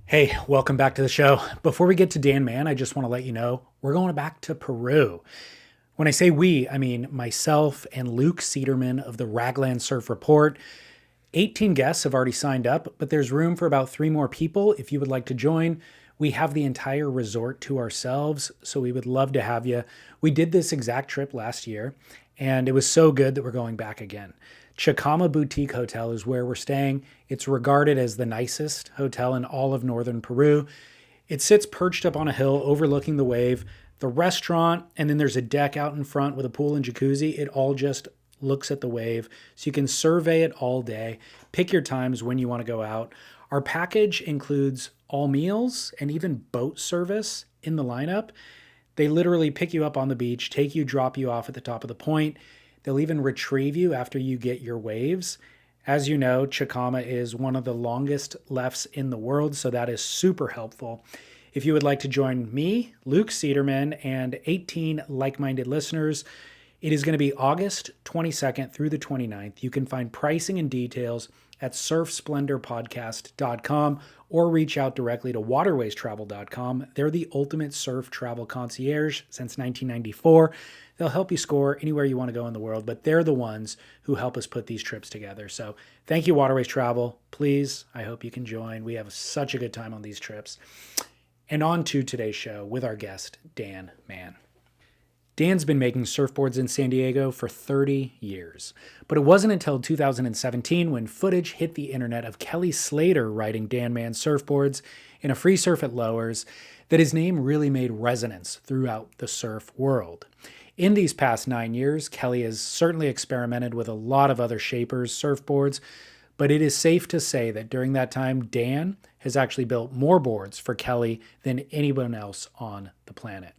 Hey, welcome back to the show. Before we get to Dan Mann, I just want to let you know we're going back to Peru. When I say we, I mean myself and Luke Cederman of the Raglan Surf Report. 18 guests have already signed up, but there's room for about three more people if you would like to join. We have the entire resort to ourselves, so we would love to have you. We did this exact trip last year, and it was so good that we're going back again. Chicama Boutique Hotel is where we're staying. It's regarded as the nicest hotel in all of northern Peru. It sits perched up on a hill overlooking the wave. The restaurant, and then there's a deck out in front with a pool and jacuzzi. It all just looks at the wave. So you can survey it all day. Pick your times when you want to go out. Our package includes all meals and even boat service in the lineup. They literally pick you up on the beach, take you, drop you off at the top of the point. They'll even retrieve you after you get your waves. As you know, Chicama is one of the longest lefts in the world, so that is super helpful. If you would like to join me, Luke Cederman, and 18 like-minded listeners, it is going to be August 22nd through the 29th. You can find pricing and details at surfsplendorpodcast.com or reach out directly to waterwaystravel.com. They're the ultimate surf travel concierge since 1994. They'll help you score anywhere you want to go in the world, but they're the ones who help us put these trips together. So thank you, Waterways Travel. Please, I hope you can join. We have such a good time on these trips. And on to today's show with our guest, Dan Mann. Dan's been making surfboards in San Diego for 30 years. But it wasn't until 2017 when footage hit the internet of Kelly Slater riding Dan Mann surfboards in a free surf at Lowers that his name really made resonance throughout the surf world. In these past 9 years, Kelly has certainly experimented with a lot of other shapers, surfboards, but it is safe to say that during that time, Dan has actually built more boards for Kelly than anyone else on the planet.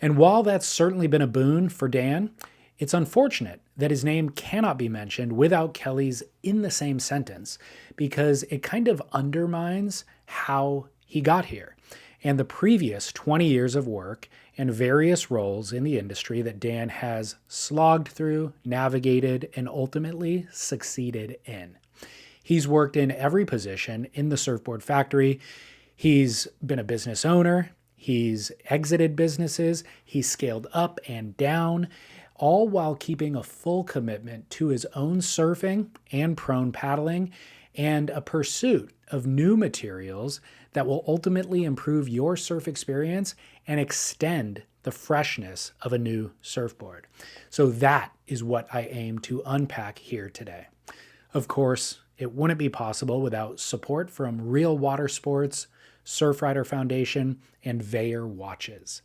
And while that's certainly been a boon for Dan, it's unfortunate that his name cannot be mentioned without Kelly's in the same sentence because it kind of undermines how he got here and the previous 20 years of work and various roles in the industry that Dan has slogged through, navigated, and ultimately succeeded in. He's worked in every position in the surfboard factory. He's been a business owner. He's exited businesses, he's scaled up and down, all while keeping a full commitment to his own surfing and prone paddling and a pursuit of new materials that will ultimately improve your surf experience and extend the freshness of a new surfboard. So that is what I aim to unpack here today. Of course, it wouldn't be possible without support from Real Water Sports, Surfrider Foundation, and Veyer Watches.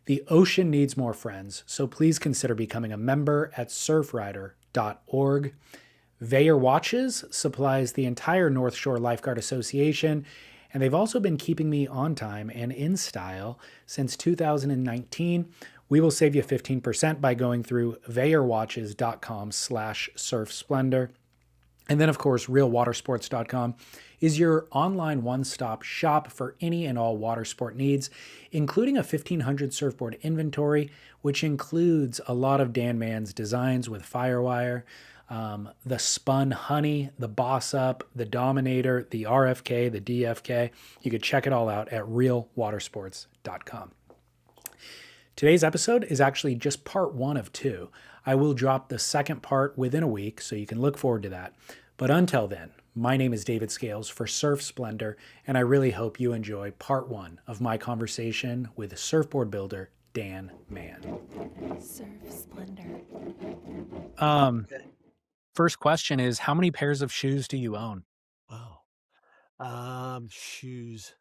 The ocean needs more friends, so please consider becoming a member at surfrider.org. Veyer Watches supplies the entire North Shore Lifeguard Association, and they've also been keeping me on time and in style since 2019. We will save you 15% by going through veyerwatches.com/surfsplendor. And then, of course, realwatersports.com is your online one-stop shop for any and all water sport needs, including a 1,500 surfboard inventory, which includes a lot of Dan Mann's designs with Firewire, the Spun Honey, the Boss Up, the Dominator, the RFK, the DFK. You could check it all out at realwatersports.com. Today's episode is actually just part one of two. I will drop the second part within a week, so you can look forward to that. But until then, my name is David Scales for Surf Splendor, and I really hope you enjoy part one of my conversation with surfboard builder Dan Mann. Surf Splendor. First question is, how many pairs of shoes do you own? Wow. Shoes.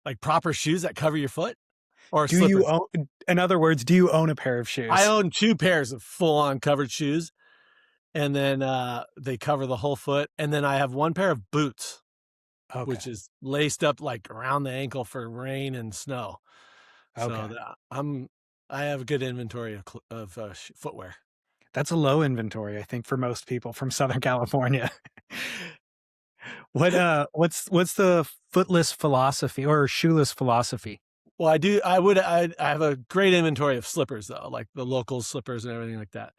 Like proper shoes that cover your foot? Or Do slippers? you own, in other words, do you own a pair of shoes? I own 2 pairs of full-on covered shoes, and then they cover the whole foot. And then I have 1 pair of boots, which is laced up like around the ankle for rain and snow. Okay. So I have a good inventory of footwear. That's a low inventory, I think, for most people from Southern California. What's the footless philosophy or shoeless philosophy? Well, I have a great inventory of slippers though, like the local slippers and everything like that.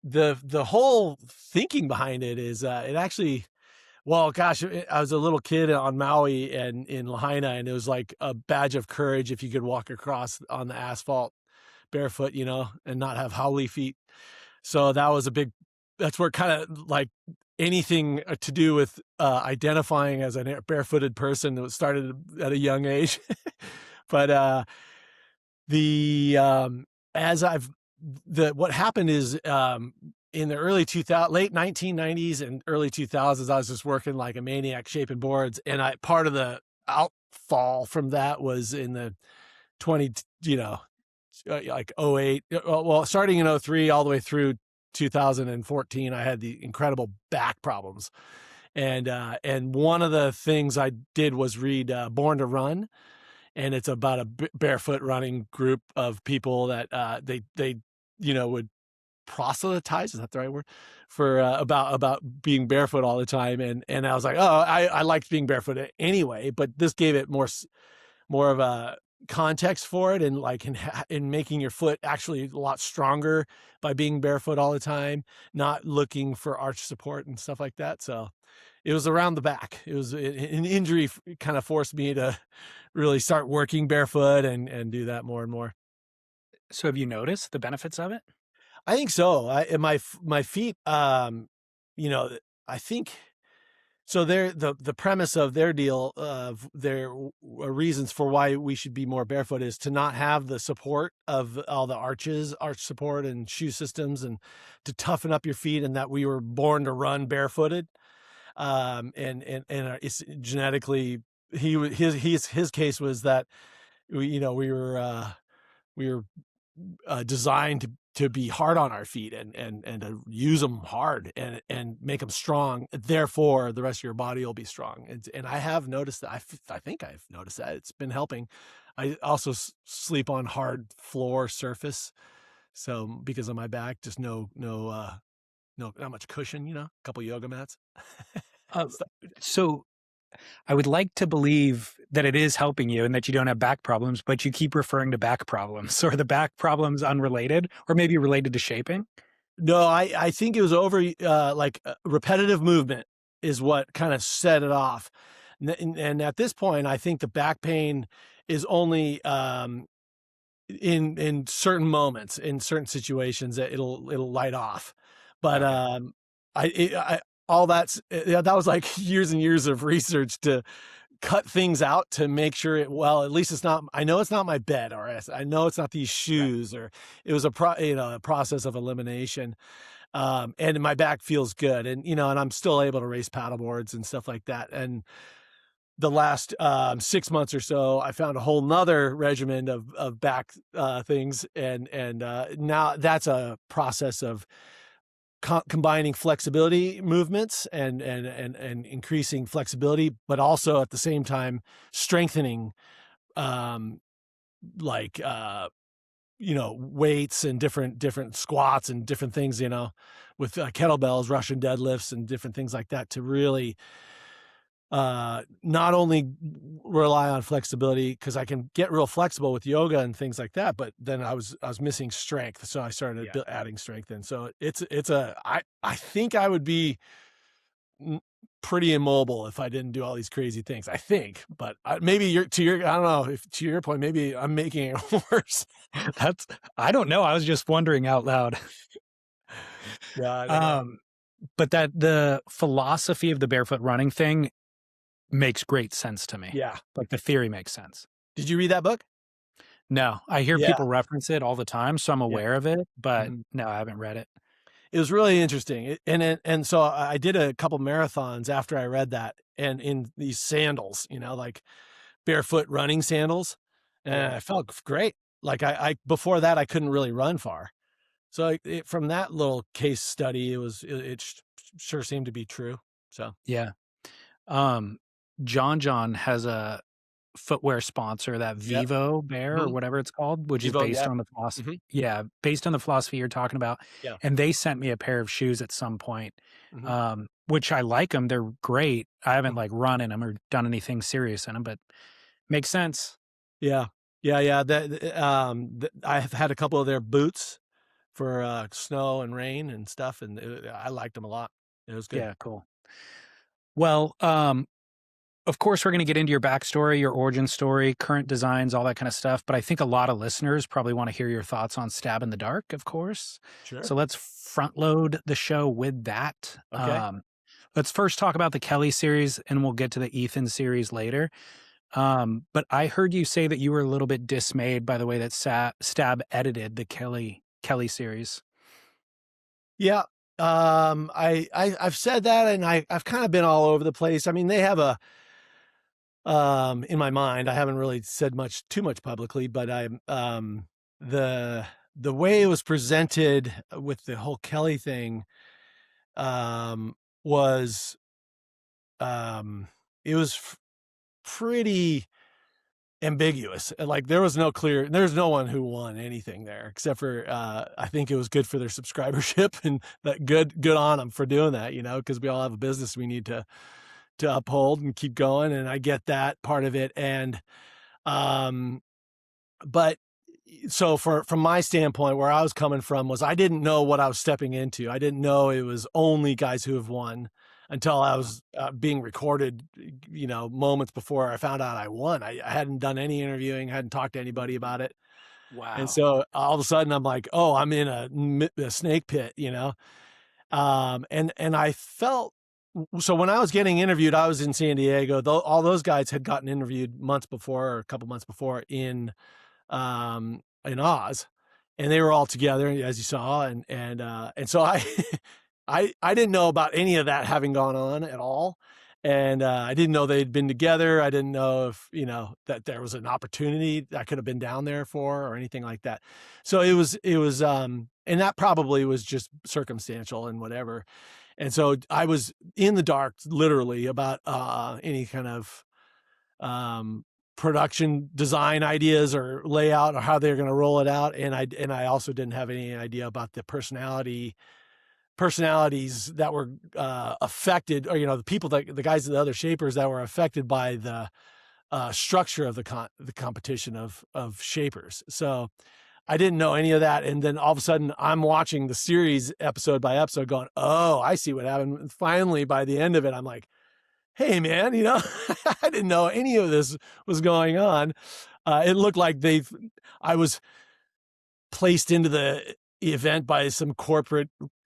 The whole thinking behind it is it actually Well, gosh, I was a little kid on Maui and in Lahaina, and it was like a badge of courage if you could walk across on the asphalt barefoot, and not have howly feet. So that was that's where kind of like anything to do with identifying as a barefooted person that started at a young age. But the as I've what happened is in the early 2000 late 1990s and early 2000s, I was just working like a maniac shaping boards, and part of the outfall from that was in the 20 like '08, well, starting in '03 all the way through 2014, I had the incredible back problems. And one of the things I did was read Born to Run, and it's about a barefoot running group of people that they would proselytize, is that the right word, for about being barefoot all the time. And I was like, oh, I liked being barefoot anyway, but this gave it more of a context for it, and like in making your foot actually a lot stronger by being barefoot all the time, not looking for arch support and stuff like that. So it was around the back. It was an injury kind of forced me to really start working barefoot and do that more and more. So have you noticed the benefits of it? I think so. My feet, I think so. The premise of their deal, of their reasons for why we should be more barefoot, is to not have the support of all the arch support and shoe systems, and to toughen up your feet, and that we were born to run barefooted. And it's genetically, his case was that we were designed to be hard on our feet and to use them hard and make them strong. Therefore, the rest of your body will be strong. And I have noticed that. I think I've noticed that it's been helping. I also sleep on hard floor surface, so because of my back, just no, not much cushion. A couple yoga mats. Uh, so I would like to believe that it is helping you and that you don't have back problems, but you keep referring to back problems. So are the back problems unrelated, or maybe related to shaping? No, I think it was over repetitive movement is what kind of set it off. And at this point, I think the back pain is only in certain moments, in certain situations, that it'll light off. But I all that's that was like years and years of research to cut things out to make sure at least it's not, I know it's not my bed, or I know it's not these shoes, or it was a process of elimination. And my back feels good, and and I'm still able to race paddle boards and stuff like that. And the last 6 months or so, I found a whole nother regimen of back things, and now that's a process of combining flexibility movements and increasing flexibility, but also at the same time strengthening, like weights and different squats and different things, with kettlebells, Russian deadlifts, and different things like that, to really not only rely on flexibility, because I can get real flexible with yoga and things like that, but then I was missing strength, so I started adding strength in. So I think I would be pretty immobile if I didn't do all these crazy things, I think. But maybe I don't know, if to your point, maybe I'm making it worse. I don't know. I was just wondering out loud. Yeah, I don't know. But that the philosophy of the barefoot running thing makes great sense to me. Yeah. Like the theory makes sense. Did you read that book? No, I hear people reference it all the time, so I'm aware of it, but no, I haven't read it. It was really interesting. And so I did a couple marathons after I read that, and in these sandals, like barefoot running sandals. And I felt great. Like I before that, I couldn't really run far. So from that little case study, it sure seemed to be true. So yeah. John has a footwear sponsor, that Vivo Bear or whatever it's called, which Vivo, is based on the philosophy. Yeah, based on the philosophy you're talking about. Yeah. And they sent me a pair of shoes at some point, which I like them. They're great. I haven't like run in them or done anything serious in them, but makes sense. Yeah. I have had a couple of their boots for snow and rain and stuff, and I liked them a lot. It was good. Yeah, cool. Well, of course, we're going to get into your backstory, your origin story, current designs, all that kind of stuff. But I think a lot of listeners probably want to hear your thoughts on Stab in the Dark, of course. Sure. So let's front load the show with that. Okay. Let's first talk about the Kelly series, and we'll get to the Ethan series later. But I heard you say that you were a little bit dismayed by the way that Stab edited the Kelly series. Yeah. I've said that, and I've kind of been all over the place. I mean, they have a, in my mind, I haven't really said too much publicly, but the way it was presented with the whole Kelly thing, was, it was pretty ambiguous. Like there's no one who won anything there except for, I think it was good for their subscribership, and that good on them for doing that, because we all have a business we need to uphold and keep going. And I get that part of it. And, but so from my standpoint, where I was coming from was I didn't know what I was stepping into. I didn't know it was only guys who have won until I was being recorded, moments before I found out I won. I hadn't done any interviewing, hadn't talked to anybody about it. Wow. And so all of a sudden I'm like, oh, I'm in a snake pit, and I felt, so when I was getting interviewed, I was in San Diego. All those guys had gotten interviewed months before, or a couple months before, in Oz, and they were all together, as you saw. And so I didn't know about any of that having gone on at all. And I didn't know they'd been together. I didn't know if, that there was an opportunity I could have been down there for or anything like that. So it was, and that probably was just circumstantial and whatever. And so I was in the dark, literally, about any kind of production design ideas or layout or how they're going to roll it out. And I also didn't have any idea about the personalities that were affected, or the guys, the other shapers that were affected by the structure of the competition of shapers. So I didn't know any of that. And then all of a sudden I'm watching the series episode by episode going, oh, I see what happened. And finally, by the end of it, I'm like, hey man, I didn't know any of this was going on. It looked like I was placed into the event by some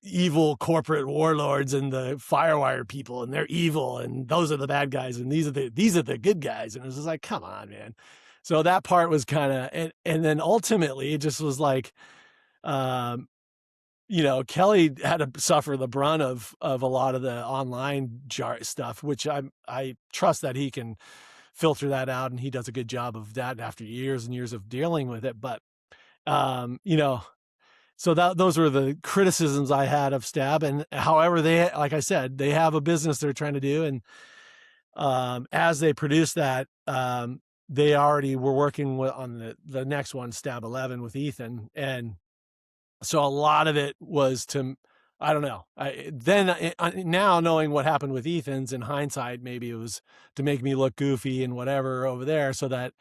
evil corporate warlords and the Firewire people, and they're evil, and those are the bad guys, and these are the good guys. And it was just like, come on, man. So that part was kind of, and then ultimately it just was like, Kelly had to suffer the brunt of a lot of the online stuff, which I trust that he can filter that out, and he does a good job of that after years and years of dealing with it. But, so those were the criticisms I had of Stab. And however, like I said, they have a business they're trying to do. And, as they produce that, they already were working on the next one, Stab 11, with Ethan. And so a lot of it was I don't know. Now knowing what happened with Ethan's, in hindsight, maybe it was to make me look goofy and whatever over there, so that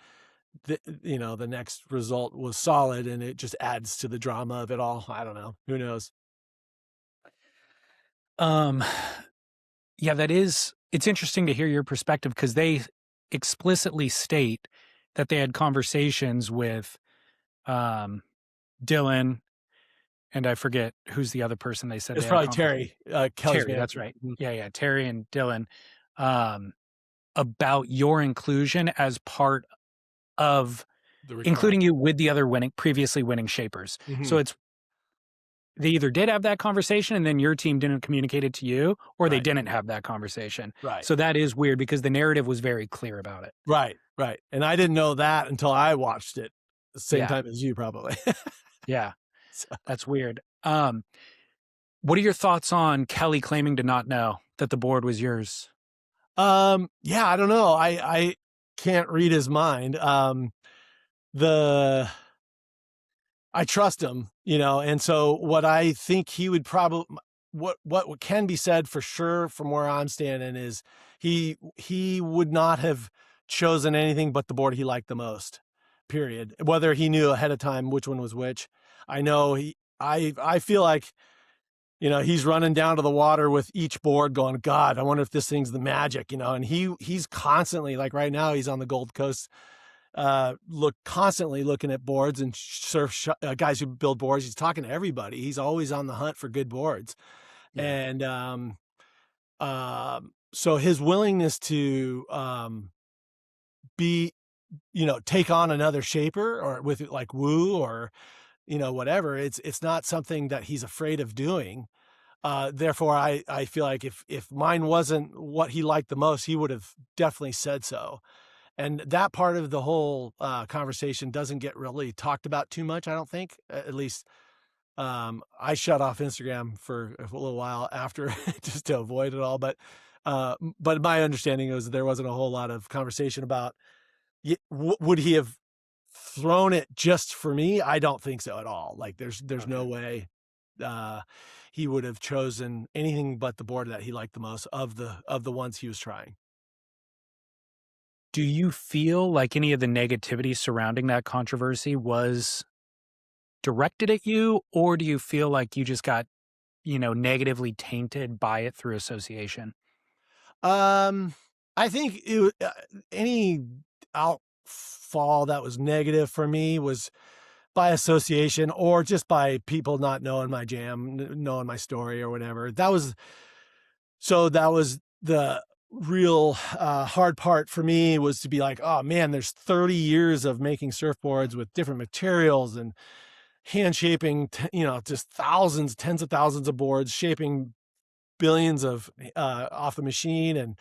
the next result was solid, and it just adds to the drama of it all. I don't know. Who knows? Yeah, it's interesting to hear your perspective, because they explicitly state that they had conversations with Dylan, and I forget who's the other person they said. It's probably Terry. Terry, that's right. Yeah, Terry and Dylan, about your inclusion as part of including you with the other previously winning shapers. Mm-hmm. So they either did have that conversation and then your team didn't communicate it to you, or they didn't have that conversation. Right. So that is weird, because the narrative was very clear about it. Right. And I didn't know that until I watched it the same time as you, probably. Yeah. So. That's weird. What are your thoughts on Kelly claiming to not know that the board was yours? Yeah, I don't know. I can't read his mind. I trust him, and so what I think he would probably, what can be said for sure from where I'm standing is he would not have chosen anything but the board he liked the most, period. Whether he knew ahead of time which one was which. I know I feel like he's running down to the water with each board going, God, I wonder if this thing's the magic, and he's constantly, like right now he's on the Gold Coast, constantly looking at boards and guys who build boards. He's talking to everybody. He's always on the hunt for good boards. Yeah. And, so his willingness to, take on another shaper or with it like Woo or, whatever, it's not something that he's afraid of doing. Therefore I feel like if mine wasn't what he liked the most, he would have definitely said so. And that part of the whole conversation doesn't get really talked about too much, I don't think. At least I shut off Instagram for a little while after just to avoid it all. But my understanding was there wasn't a whole lot of conversation about would he have thrown it just for me? I don't think so at all. Like there's no way he would have chosen anything but the board that he liked the most of the ones he was trying. Do you feel like any of the negativity surrounding that controversy was directed at you, or do you feel like you just got, negatively tainted by it through association? I think any outfall that was negative for me was by association or just by people not knowing my jam, knowing my story or whatever. That was the real hard part for me, was to be like, oh man, there's 30 years of making surfboards with different materials and hand shaping, just tens of thousands of boards, shaping billions of off the machine, and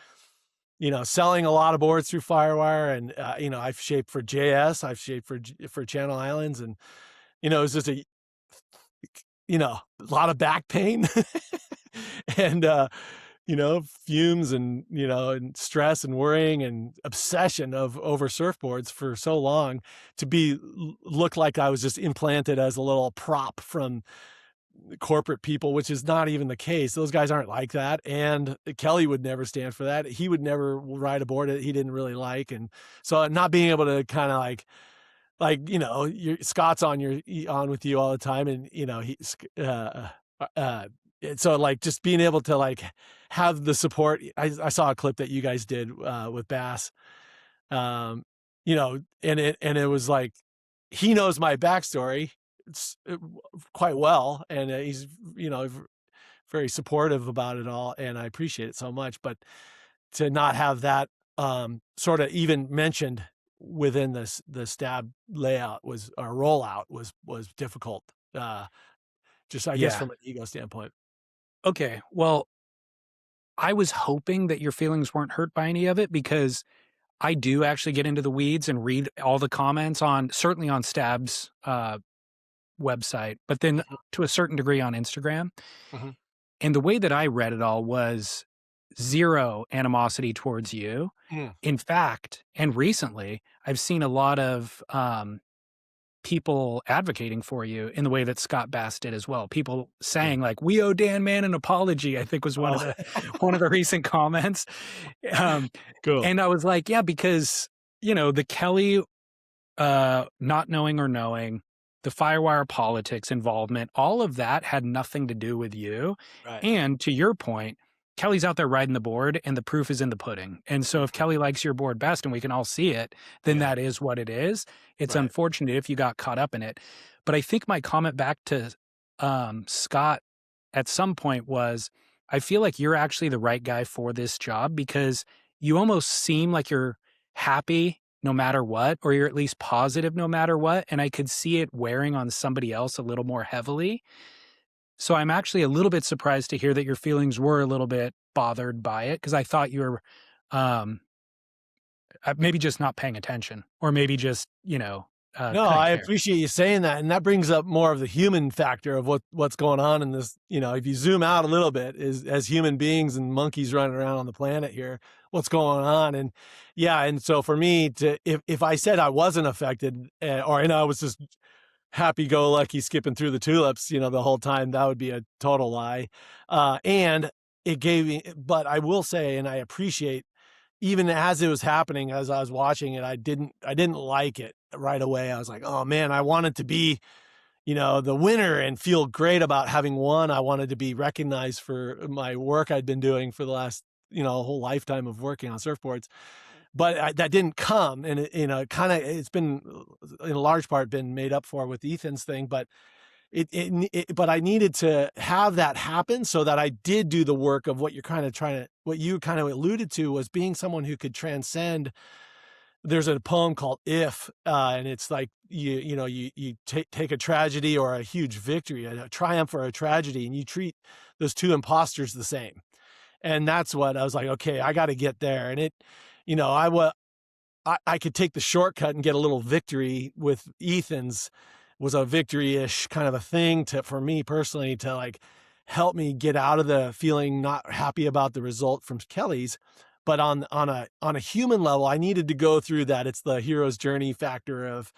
selling a lot of boards through Firewire. And I've shaped for JS, I've shaped for Channel Islands, and it was just a lot of back pain and fumes and and stress and worrying and obsession over surfboards for so long, to look like I was just implanted as a little prop from corporate people, which is not even the case. Those guys aren't like that. And Kelly would never stand for that. He would never ride a board that he didn't really like. And so not being able to kind of Scott's on with you all the time. And, so like just being able to like have the support. I saw a clip that you guys did with Bass, and it was like, he knows my backstory quite well, and he's very supportive about it all, and I appreciate it so much. But to not have that sort of even mentioned within the stab layout rollout was difficult. Just I guess from an ego standpoint. Okay, well, I was hoping that your feelings weren't hurt by any of it, because I do actually get into the weeds and read all the comments certainly on Stab's website, but then to a certain degree on Instagram. Mm-hmm. And the way that I read it all was zero animosity towards you. Mm. In fact, and recently, I've seen a lot of people advocating for you in the way that Scott Bass did as well. People saying like, we owe Dan Mann an apology, I think was one of the recent comments. Cool. And I was like, yeah, because, the Kelly not knowing or knowing, the Firewire politics involvement, all of that had nothing to do with you. Right. And to your point, Kelly's out there riding the board, and the proof is in the pudding. And so if Kelly likes your board best and we can all see it, then that is what it is. It's unfortunate if you got caught up in it. But I think my comment back to Scott at some point was, I feel like you're actually the right guy for this job, because you almost seem like you're happy no matter what, or you're at least positive no matter what. And I could see it wearing on somebody else a little more heavily. So I'm actually a little bit surprised to hear that your feelings were a little bit bothered by it, because I thought you were maybe just not paying attention, or maybe just, no, I appreciate you saying that. And that brings up more of the human factor of what's going on in this. If you zoom out a little bit, as human beings and monkeys running around on the planet here, what's going on. And and so for me if I said I wasn't affected, and I was just happy-go-lucky skipping through the tulips, the whole time, that would be a total lie. And it gave me, but I will say, and I appreciate, even as it was happening, as I was watching it, I didn't like it right away. I was like, oh man, I wanted to be, the winner and feel great about having won. I wanted to be recognized for my work I'd been doing for the last, whole lifetime of working on surfboards. But that didn't come, and it's been in a large part been made up for with Ethan's thing. But but I needed to have that happen so that I did do the work of what you kind of alluded to, was being someone who could transcend. There's a poem called "If," and it's like you take a tragedy or a huge victory, a triumph or a tragedy, and you treat those two imposters the same. And that's what I was like, okay, I got to get there. And I could take the shortcut and get a little victory with Ethan's. Was a victory-ish kind of a thing for me personally, to like help me get out of the feeling not happy about the result from Kelly's. But on a human level, I needed to go through that. It's the hero's journey factor of,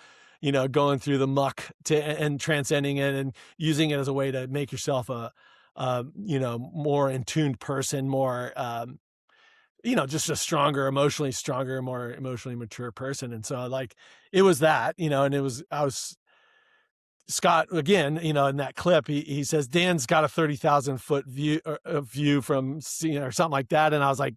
going through the muck and transcending it and using it as a way to make yourself a more in tuned person, more, just a emotionally stronger, more emotionally mature person. And so like, it was that, and I was Scott again, in that clip, he says, Dan's got a 30,000 foot view from or something like that. And I was like,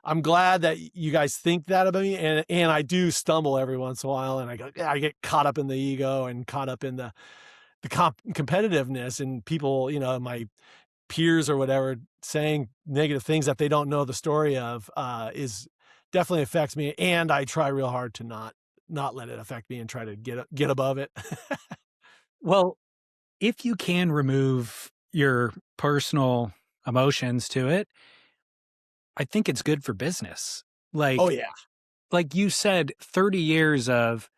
I'm glad that you guys think that about me. And I do stumble every once in a while, and I get caught up in the ego and caught up in the competitiveness, and people, my peers or whatever, saying negative things that they don't know the story of, is definitely affects me. And I try real hard to not let it affect me and try to get above it. Well, if you can remove your personal emotions to it, I think it's good for business. Like, oh yeah, like you said, 30 years of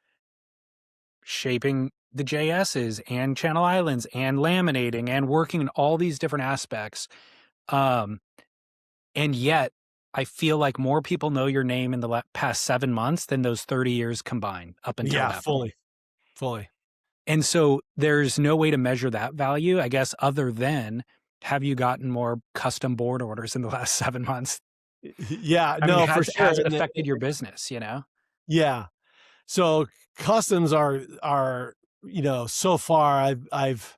shaping the JSs and channel islands and laminating and working in all these different aspects. And yet I feel like more people know your name in the past 7 months than those 30 years combined up until that point. Fully. And so there's no way to measure that value, I guess, other than, have you gotten more custom board orders in the last 7 months? Yeah, for sure. Has it affected your business, Yeah. So customs are, so far I've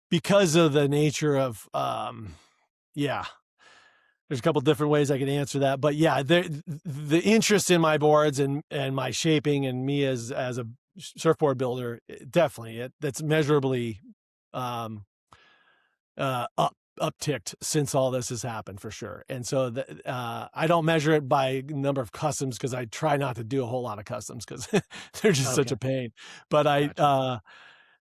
because of the nature of, there's a couple different ways I could answer that, but yeah, the interest in my boards and my shaping and me as a surfboard builder, definitely that's measurably, upticked since all this has happened, for sure. And so I don't measure it by number of customs, because I try not to do a whole lot of customs, because they're just such a pain. But Gotcha.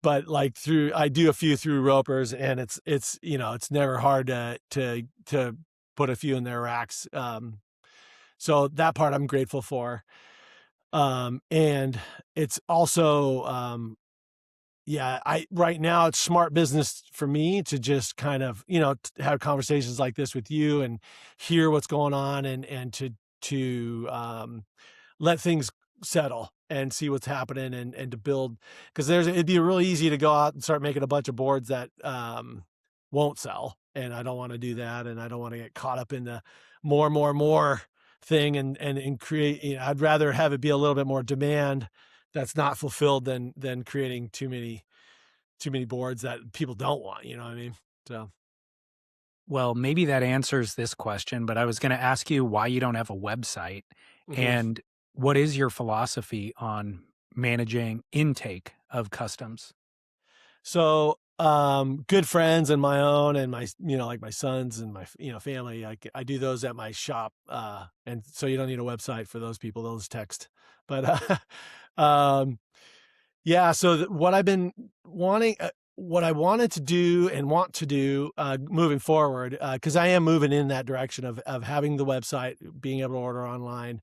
but like I do a few through ropers, and it's never hard to put a few in their racks. So that part I'm grateful for. And it's also, right now it's smart business for me to just kind of, have conversations like this with you and hear what's going on, and to let things settle and see what's happening, and to build, because it'd be really easy to go out and start making a bunch of boards that won't sell. And I don't want to do that. And I don't want to get caught up in the more thing and create, I'd rather have it be a little bit more demand that's not fulfilled than creating too many boards that people don't want, you know what I mean? So. Well, maybe that answers this question, but I was going to ask you why you don't have a website, and what is your philosophy on managing intake of customs? So, good friends and my own, and my, like my sons and my, family, I do those at my shop. And so you don't need a website for those people, they'll just text. But, so what I've been wanting, what I wanted to do and want to do, moving forward, cause I am moving in that direction of having the website, being able to order online,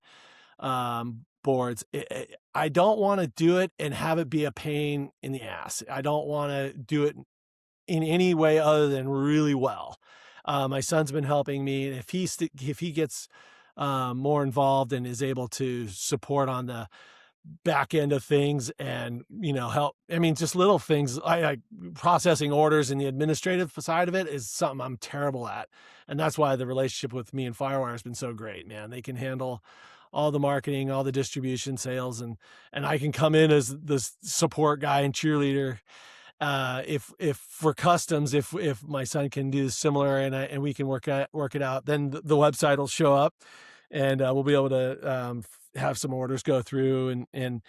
boards. I don't want to do it and have it be a pain in the ass. I don't want to do it in any way other than really well. My son's been helping me, and if he gets more involved and is able to support on the back end of things, and help, I mean, just little things, I processing orders, and the administrative side of it is something I'm terrible at. And that's why the relationship with me and Firewire has been so great, man. They can handle all the marketing, all the distribution, sales, and I can come in as the support guy and cheerleader. If for customs, if my son can do similar and we can work it out, then the website will show up, and we'll be able to have some orders go through. And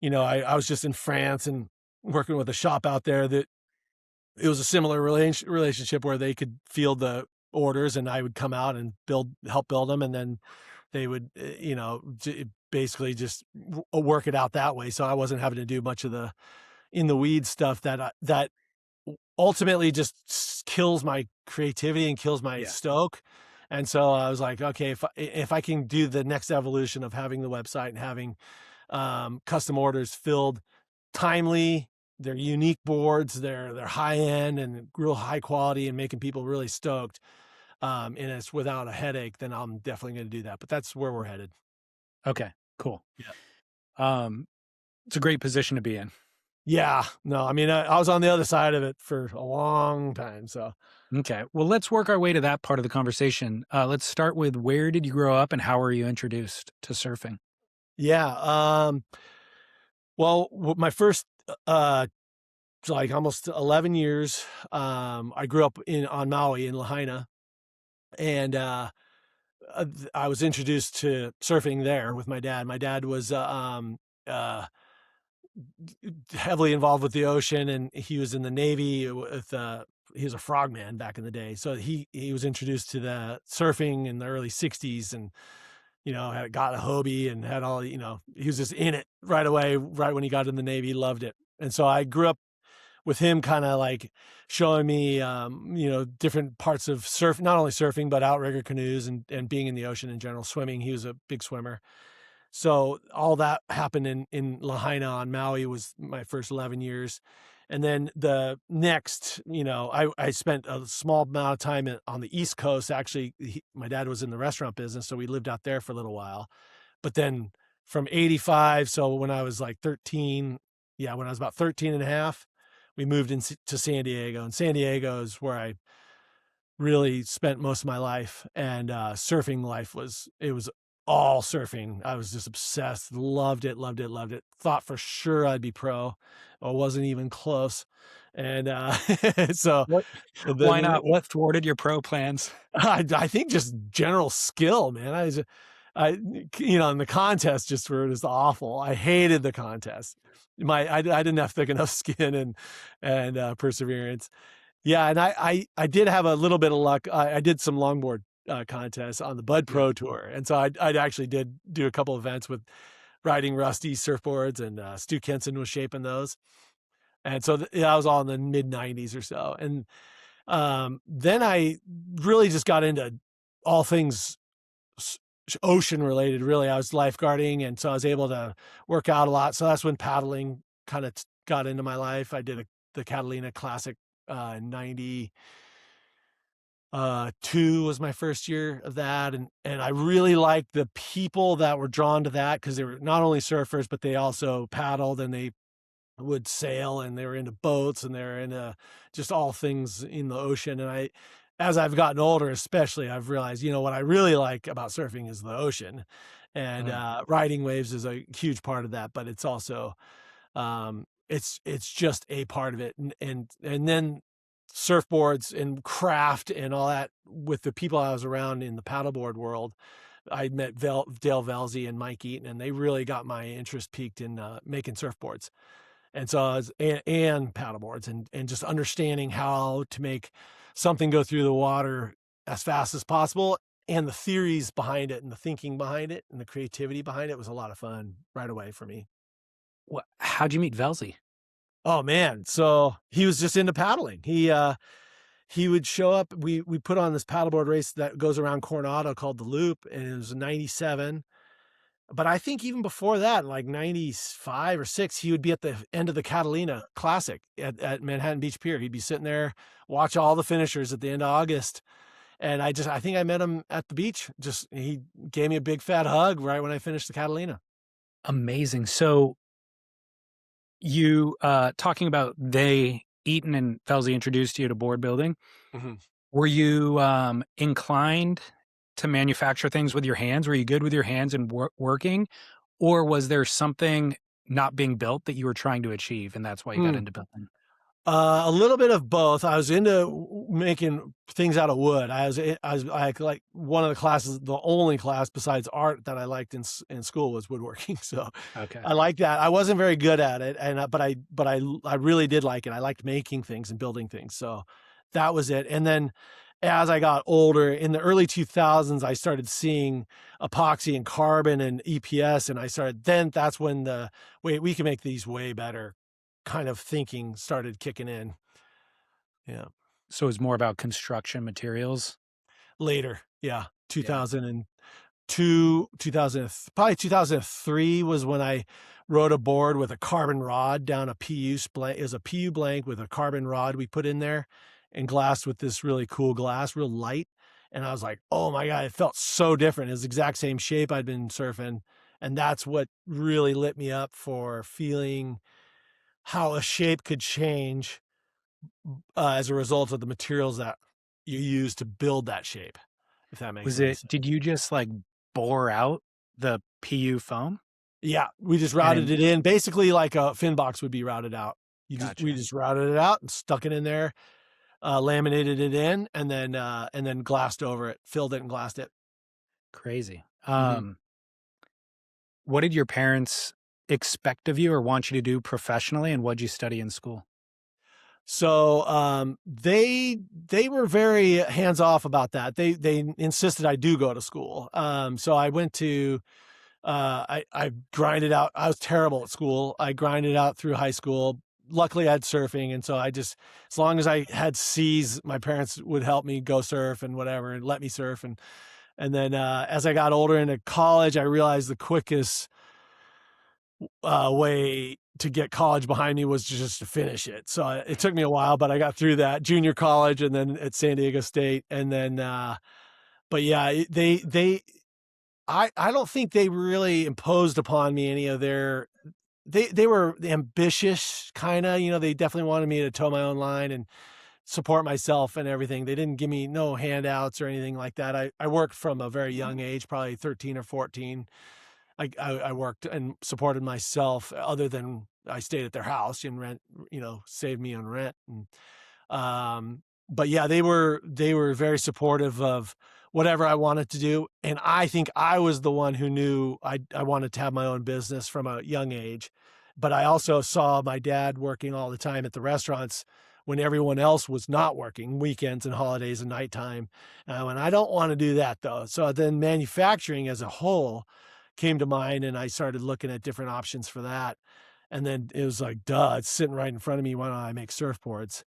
I was just in France and working with a shop out there that it was a similar relationship where they could field the orders and I would come out and help build them, and then they would basically just work it out that way. So I wasn't having to do much of the in the weeds stuff that ultimately just kills my creativity and kills my stoke. And so I was like, okay, if I can do the next evolution of having the website and having custom orders filled timely, they're unique boards, they're high end and real high quality and making people really stoked, and it's without a headache, then I'm definitely going to do that. But that's where we're headed. Okay, cool. Yeah. It's a great position to be in. Yeah, no, I mean, I was on the other side of it for a long time. So, okay, well, let's work our way to that part of the conversation. Let's start with, where did you grow up and how were you introduced to surfing? Yeah. Well, my first, like almost 11 years, I grew up on Maui in Lahaina, and I was introduced to surfing there with my dad. My dad was heavily involved with the ocean, and he was in the Navy with he was a frogman back in the day. So he was introduced to the surfing in the early 60s, and had got a Hobie and had all, he was just in it right away, right when he got in the Navy. He loved it. And so I grew up with him kind of like showing me, different parts of surf, not only surfing, but outrigger canoes and being in the ocean in general, swimming. He was a big swimmer. So all that happened in Lahaina on Maui was my first 11 years. And then the next, I spent a small amount of time on the East Coast. Actually, my dad was in the restaurant business, so we lived out there for a little while. But then from 85, so when I was like 13, when I was about 13 and a half, we moved to San Diego. And San Diego is where I really spent most of my life. And surfing life was all surfing. I was just obsessed, loved it. Thought for sure I'd be pro. I wasn't even close. And so why not? What thwarted your pro plans? I think just general skill, man. In the contest just were just awful. I hated the contest. I didn't have thick enough skin and perseverance. Yeah. And I did have a little bit of luck. I did some longboard contests on the Bud Pro Tour. And so I actually did do a couple events with riding Rusty surfboards, and Stu Kenson was shaping those. And so that was all in the mid 90s or so. And then I really just got into all things ocean related. Really, I was lifeguarding, and so I was able to work out a lot. So that's when paddling kind of got into my life. I did the Catalina Classic in 92 was my first year of that. And I really liked the people that were drawn to that, because they were not only surfers, but they also paddled and they would sail, and they were into boats, and they're into just all things in the ocean. And as I've gotten older, especially, I've realized, what I really like about surfing is the ocean, and riding waves is a huge part of that, but it's also, it's just a part of it. And then surfboards and craft and all that with the people I was around in the paddleboard world. I met Dale Velzy and Mike Eaton, and they really got my interest peaked in making surfboards. And so I was, and paddleboards, and just understanding how to make something go through the water as fast as possible, and the theories behind it and the thinking behind it and the creativity behind it was a lot of fun right away for me. How'd you meet Velzy? Oh man. So he was just into paddling. He would show up. We put on this paddleboard race that goes around Coronado called the Loop, and it was 97. But I think even before that, like 95 or 6, he would be at the end of the Catalina Classic at Manhattan Beach Pier. He'd be sitting there, watch all the finishers at the end of August. And I think I met him at the beach. He gave me a big fat hug right when I finished the Catalina. Amazing. So you, talking about Eaton and Velzy introduced you to board building. Mm-hmm. Were you inclined to manufacture things with your hands? Were you good with your hands and working? Or was there something not being built that you were trying to achieve, and that's why you got into building? A little bit of both. I was into making things out of wood. I like one of the classes, the only class besides art that I liked in school was woodworking. So Okay. I liked that. I wasn't very good at it, and but I really did like it. I liked making things and building things. So that was it. And then as I got older in the early 2000s, I started seeing epoxy and carbon and EPS, and that's when the wait, we can make these way better kind of thinking started kicking in. Yeah. So it was more about construction materials? Later. Yeah. 2002, 2000, probably 2003 was when I wrote a board with a carbon rod down a PU blank. It was a PU blank with a carbon rod we put in there and glassed with this really cool glass, real light. And I was like, oh my God, it felt so different. It was the exact same shape I'd been surfing. And that's what really lit me up for feeling how a shape could change as a result of the materials that you use to build that shape, if that makes sense. Did you just like bore out the PU foam? Yeah, we just routed it in, basically like a fin box would be routed out. We just routed it out and stuck it in there, laminated it in, and then glassed over it, filled it and glassed it. Crazy. What did your parents expect of you or want you to do professionally, and what'd you study in school? So they were very hands off about that. They insisted I do go to school. So I went to I grinded out. I was terrible at school. I grinded out through high school. Luckily, I had surfing, and so as long as I had C's, my parents would help me go surf and whatever, and let me surf. And then as I got older into college, I realized the quickest way to get college behind me was just to finish it. So it took me a while, but I got through that junior college and then at San Diego State. And then, but yeah, I don't think they really imposed upon me any of they were ambitious kind of, they definitely wanted me to toe my own line and support myself and everything. They didn't give me no handouts or anything like that. I worked from a very young age, probably 13 or 14. I worked and supported myself other than I stayed at their house and rent, saved me on rent. And, but yeah, they were very supportive of whatever I wanted to do. And I think I was the one who knew I wanted to have my own business from a young age. But I also saw my dad working all the time at the restaurants when everyone else was not working, weekends and holidays and nighttime. And I don't want to do that though. So then manufacturing as a whole came to mind, and I started looking at different options for that. And then it was like, duh, it's sitting right in front of me. Why don't I make surfboards?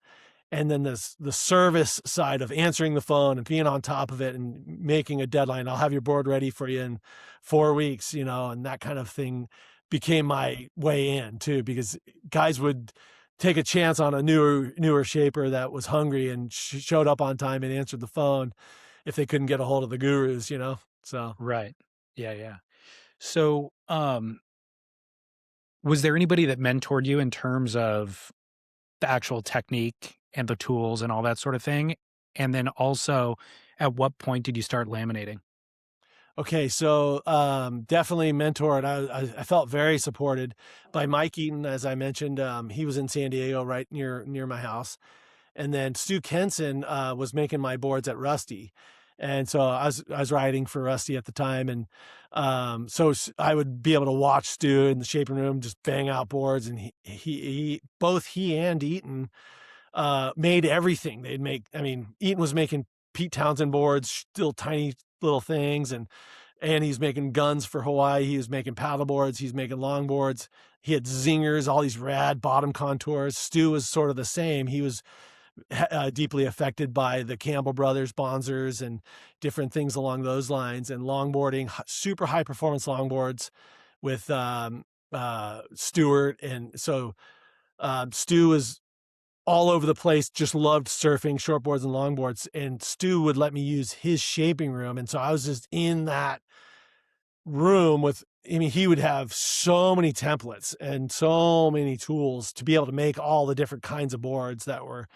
And then the service side of answering the phone and being on top of it and making a deadline. I'll have your board ready for you in 4 weeks, and that kind of thing became my way in too, because guys would take a chance on a newer shaper that was hungry and showed up on time and answered the phone if they couldn't get a hold of the gurus, so. Right. Yeah. So, was there anybody that mentored you in terms of the actual technique and the tools and all that sort of thing? And then also, at what point did you start laminating? Okay, so definitely mentored. I felt very supported by Mike Eaton, as I mentioned. He was in San Diego, right near my house, and then Stu Kenson was making my boards at Rusty, and so I was riding for Rusty at the time, and so I would be able to watch Stu in the shaping room just bang out boards, and both he and Eaton made everything. Eaton was making Pete Townsend boards, still tiny little things, and he's making guns for Hawaii. He was making paddle boards. He's making long boards. He had zingers, all these rad bottom contours. Stu was sort of the same. He was deeply affected by the Campbell Brothers Bonzers and different things along those lines, and longboarding, super high performance longboards with Stewart. And so Stu was all over the place, just loved surfing, shortboards and longboards. And Stu would let me use his shaping room. And so I was just in that room he would have so many templates and so many tools to be able to make all the different kinds of boards that were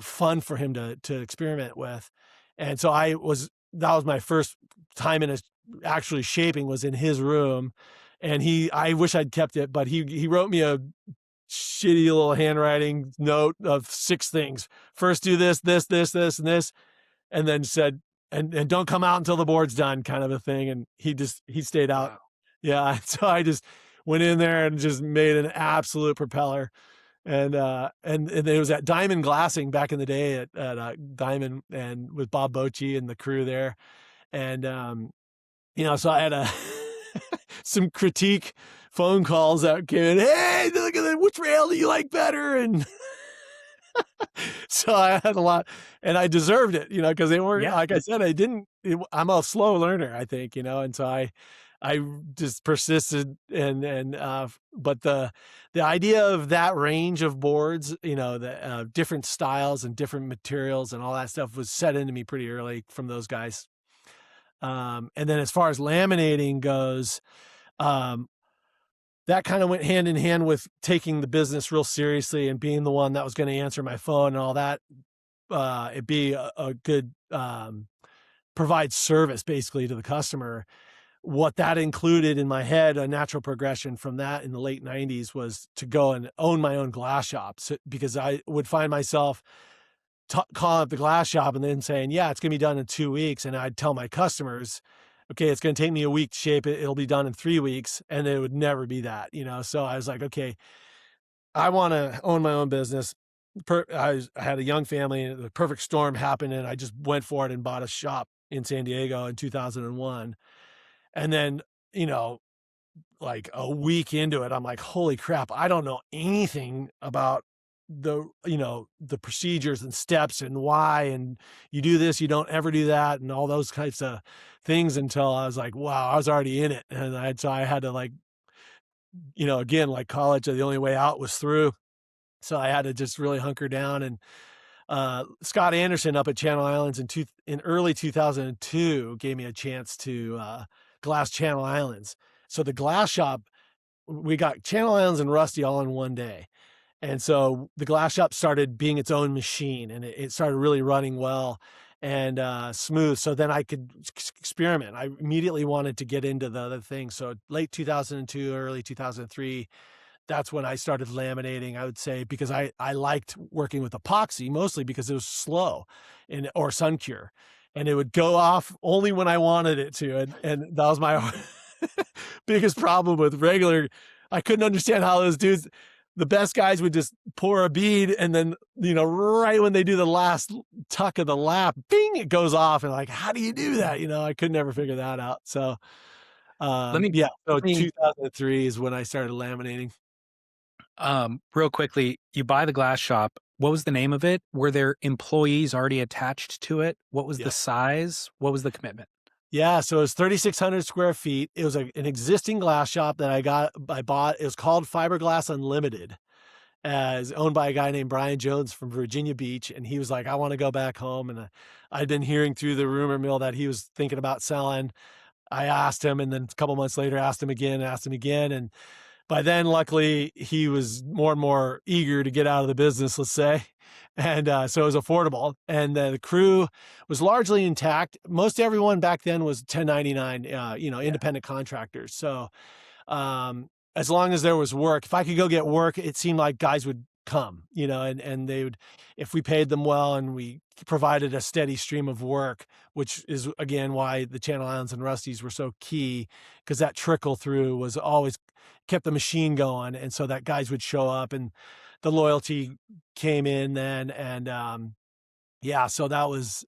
fun for him to experiment with. And so I was that was my first time in actually shaping, was in his room. And I wish I'd kept it, but he wrote me a shitty little handwriting note of 6 things. First, do this, this, this, this, and this, and then said, and don't come out until the board's done, kind of a thing. And he stayed out. Wow. Yeah. So I just went in there and just made an absolute propeller. And it was at Diamond Glassing back in the day at Diamond, and with Bob Bocci and the crew there. And, so I had some critique phone calls that came in. Hey, look at that. Which rail do you like better? And so I had a lot, and I deserved it, because they weren't, like I said, I'm a slow learner, I think, and so I just persisted, but the idea of that range of boards, the different styles and different materials and all that stuff was set into me pretty early from those guys. And then as far as laminating goes, that kind of went hand in hand with taking the business real seriously and being the one that was going to answer my phone and all that. It'd be a good, provide service basically to the customer. What that included in my head, a natural progression from that in the late 90s, was to go and own my own glass shop. So, because I would find myself calling up the glass shop and then saying, yeah, it's going to be done in 2 weeks. And I'd tell my customers, okay, it's going to take me a week to shape it. It'll be done in 3 weeks. And it would never be that, So I was like, okay, I want to own my own business. I had a young family, and the perfect storm happened, and I just went for it and bought a shop in San Diego in 2001. And then, like a week into it, I'm like, holy crap, I don't know anything about the procedures and steps and why, and you do this, you don't ever do that, and all those types of things, until I was like, wow, I was already in it. And so I had to, like, again, like college, the only way out was through. So I had to just really hunker down. And Scott Anderson up at Channel Islands in early 2002 gave me a chance to glass Channel Islands. So the glass shop, we got Channel Islands and Rusty all in one day. And so the glass shop started being its own machine, and it started really running well and smooth. So then I could experiment. I immediately wanted to get into the other things. So late 2002, early 2003, that's when I started laminating, I would say, because I liked working with epoxy, mostly because it was slow or sun cure, and it would go off only when I wanted it to. And that was my biggest problem with regular. I couldn't understand how those dudes, the best guys, would just pour a bead, and then, right when they do the last tuck of the lap, bing, it goes off. And like, how do you do that? I could never figure that out. So, so 2003 is when I started laminating. Real quickly, you buy the glass shop. What was the name of it? Were there employees already attached to it? What was the size? What was the commitment? Yeah, so it was 3,600 square feet. It was an existing glass shop that I bought. It was called Fiberglass Unlimited, as owned by a guy named Brian Jones from Virginia Beach. And he was like, I want to go back home. And I'd been hearing through the rumor mill that he was thinking about selling. I asked him, and then a couple months later, asked him again. And by then, luckily, he was more and more eager to get out of the business, let's say. And so it was affordable. And the crew was largely intact. Most everyone back then was 1099, independent contractors. So as long as there was work, if I could go get work, it seemed like guys would come, and they would, if we paid them well and we provided a steady stream of work, which is, again, why the Channel Islands and Rusty's were so key, because that trickle through was always kept the machine going. And so that guys would show up, and the loyalty came in then. And so that was,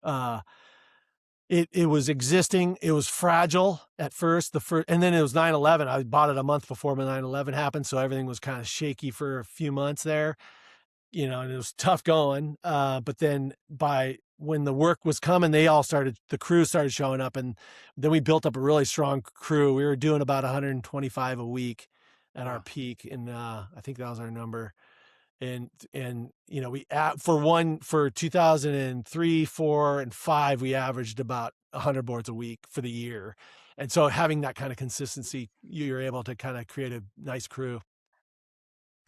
it was existing. It was fragile at first, and then it was 9/11. I bought it a month before 9/11 happened. So everything was kind of shaky for a few months there, and it was tough going. But then when the work was coming, the crew started showing up, and then we built up a really strong crew. We were doing about 125 a week at our peak. And I think that was our number. And we for 2003, 4, and 5, we averaged about 100 boards a week for the year. And so having that kind of consistency, you're able to kind of create a nice crew.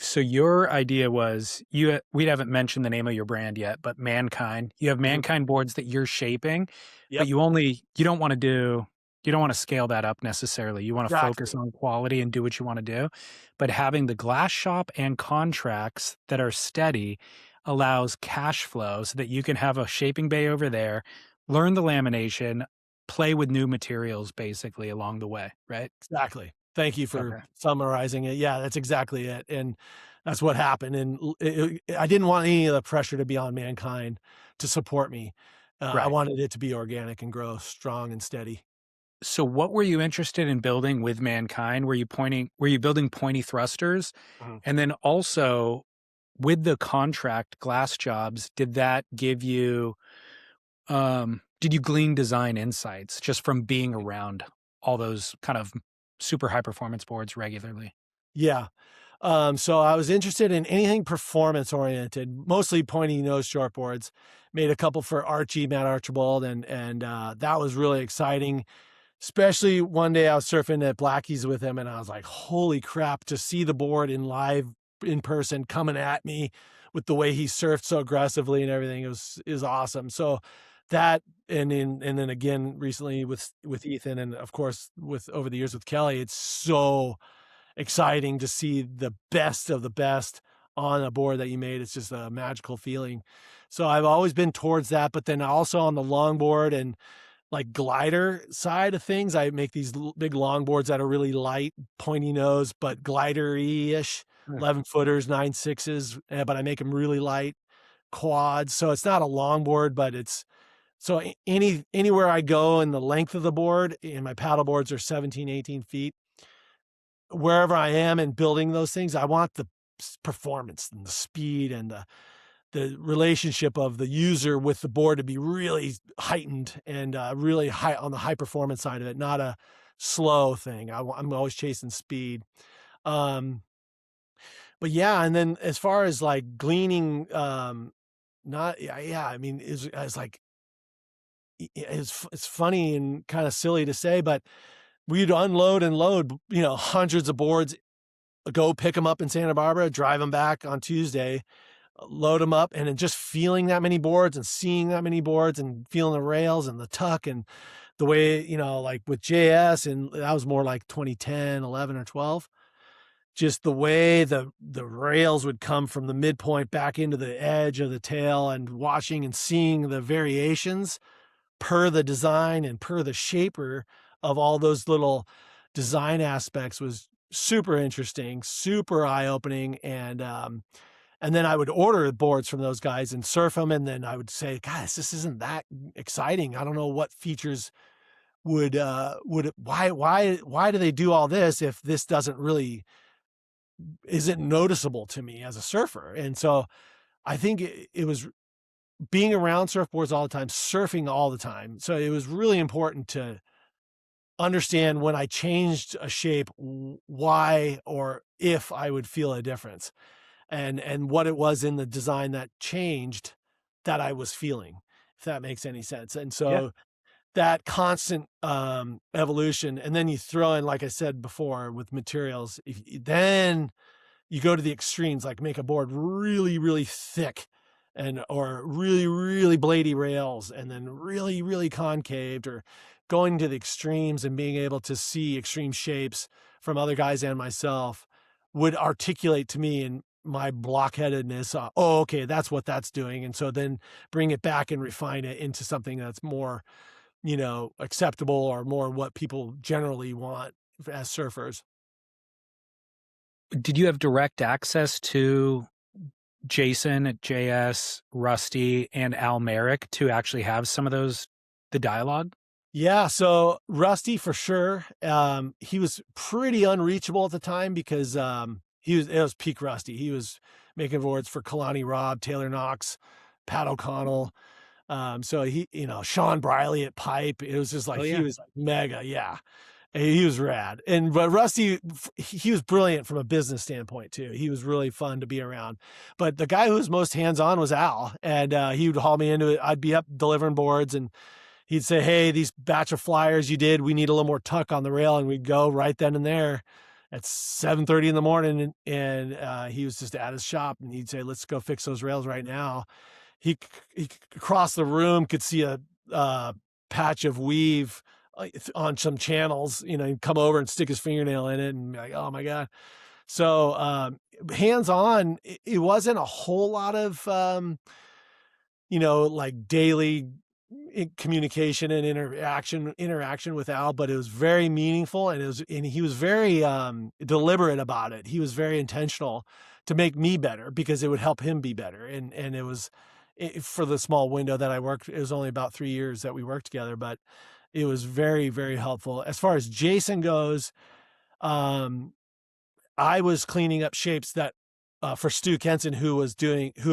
So your idea was we haven't mentioned the name of your brand yet, but Mann Kine. You have Mann Kine boards that you're shaping, but Yep. you don't want to scale that up necessarily. You want to focus Exactly. on quality and do what you want to do. But having the glass shop and contracts that are steady allows cash flow so that you can have a shaping bay over there, learn the lamination, play with new materials basically along the way, right? Exactly. Thank you for Okay. summarizing it. Yeah, that's exactly it. And that's what happened. And I didn't want any of the pressure to be on Mann Kine to support me. I Right. wanted it to be organic and grow strong and steady. So what were you interested in building with Mann Kine? Were you building pointy thrusters? Mhm. And then also with the contract glass jobs, did that give you did you glean design insights just from being around all those kind of super high performance boards regularly? Yeah. So I was interested in anything performance oriented, mostly pointy nose shortboards. Made a couple for Archie, Matt Archibald, and that was really exciting. Especially one day I was surfing at Blackie's with him and I was like, holy crap, to see the board in live in person coming at me with the way he surfed so aggressively and everything is awesome. So that and then again recently with Ethan and of course with over the years with Kelly, it's so exciting to see the best of the best on a board that you made. It's just a magical feeling. So I've always been towards that, but then also on the longboard and like glider side of things, I make these big longboards that are really light, pointy nose, but glidery-ish, Mm. 11 footers, 9.6s, but I make them really light quads. So it's not a longboard, but it's so anywhere I go in the length of the board, and my paddle boards are 17, 18 feet. Wherever I am and building those things, I want the performance and the speed and the relationship of the user with the board to be really heightened and really high on the high performance side of it, not a slow thing. I'm always chasing speed. Um, but yeah, and then as far as like gleaning, not yeah, I mean, is like it's funny and kind of silly to say, but we'd unload and load, hundreds of boards, go pick them up in Santa Barbara, drive them back on Tuesday, load them up, and then just feeling that many boards and seeing that many boards and feeling the rails and the tuck and the way, like with JS, and that was more like 2010, 11 or 12, just the way the rails would come from the midpoint back into the edge of the tail and watching and seeing the variations per the design and per the shaper of all those little design aspects was super interesting, super eye-opening. And then I would order boards from those guys and surf them. And then I would say, guys, this isn't that exciting. I don't know what features why do they do all this if this doesn't really isn't noticeable to me as a surfer? And so I think it was being around surfboards all the time, surfing all the time. So it was really important to understand when I changed a shape, why or if I would feel a difference and what it was in the design that changed that I was feeling, if that makes any sense. And Yeah. so that constant evolution, and then you throw in, like I said before, with materials, then you go to the extremes, like make a board really, really thick and or really, really blady rails, and then really, really concaved, or going to the extremes and being able to see extreme shapes from other guys and myself would articulate to me in my blockheadedness. Oh, okay, that's what that's doing. And so then bring it back and refine it into something that's more, acceptable or more what people generally want as surfers. Did you have direct access to Jason at JS, Rusty, and Al Merrick to actually have some of the dialogue? Yeah, so Rusty for sure. He was pretty unreachable at the time because it was peak Rusty. He was making boards for Kalani Robb, Taylor Knox, Pat O'Connell. So Sean Briley at Pipe. It was just like Oh, he yeah. was like mega, yeah. He was rad. But Rusty, he was brilliant from a business standpoint too. He was really fun to be around. But the guy who was most hands-on was Al, and he would haul me into it. I'd be up delivering boards, and he'd say, "Hey, these batch of flyers you did, we need a little more tuck on the rail," and we'd go right then and there at 7:30 in the morning, and he was just at his shop, and he'd say, "Let's go fix those rails right now." He across the room could see a patch of weave on some channels. He'd come over and stick his fingernail in it, and be like, "Oh my god!" So hands on, it wasn't a whole lot of like daily communication and interaction with Al, but it was very meaningful, and he was very deliberate about it. He was very intentional to make me better because it would help him be better. And it was for the small window that I worked, it was only about 3 years that we worked together, but it was very, very helpful. As far as Jason goes, I was cleaning up shapes that for Stu Kenson, who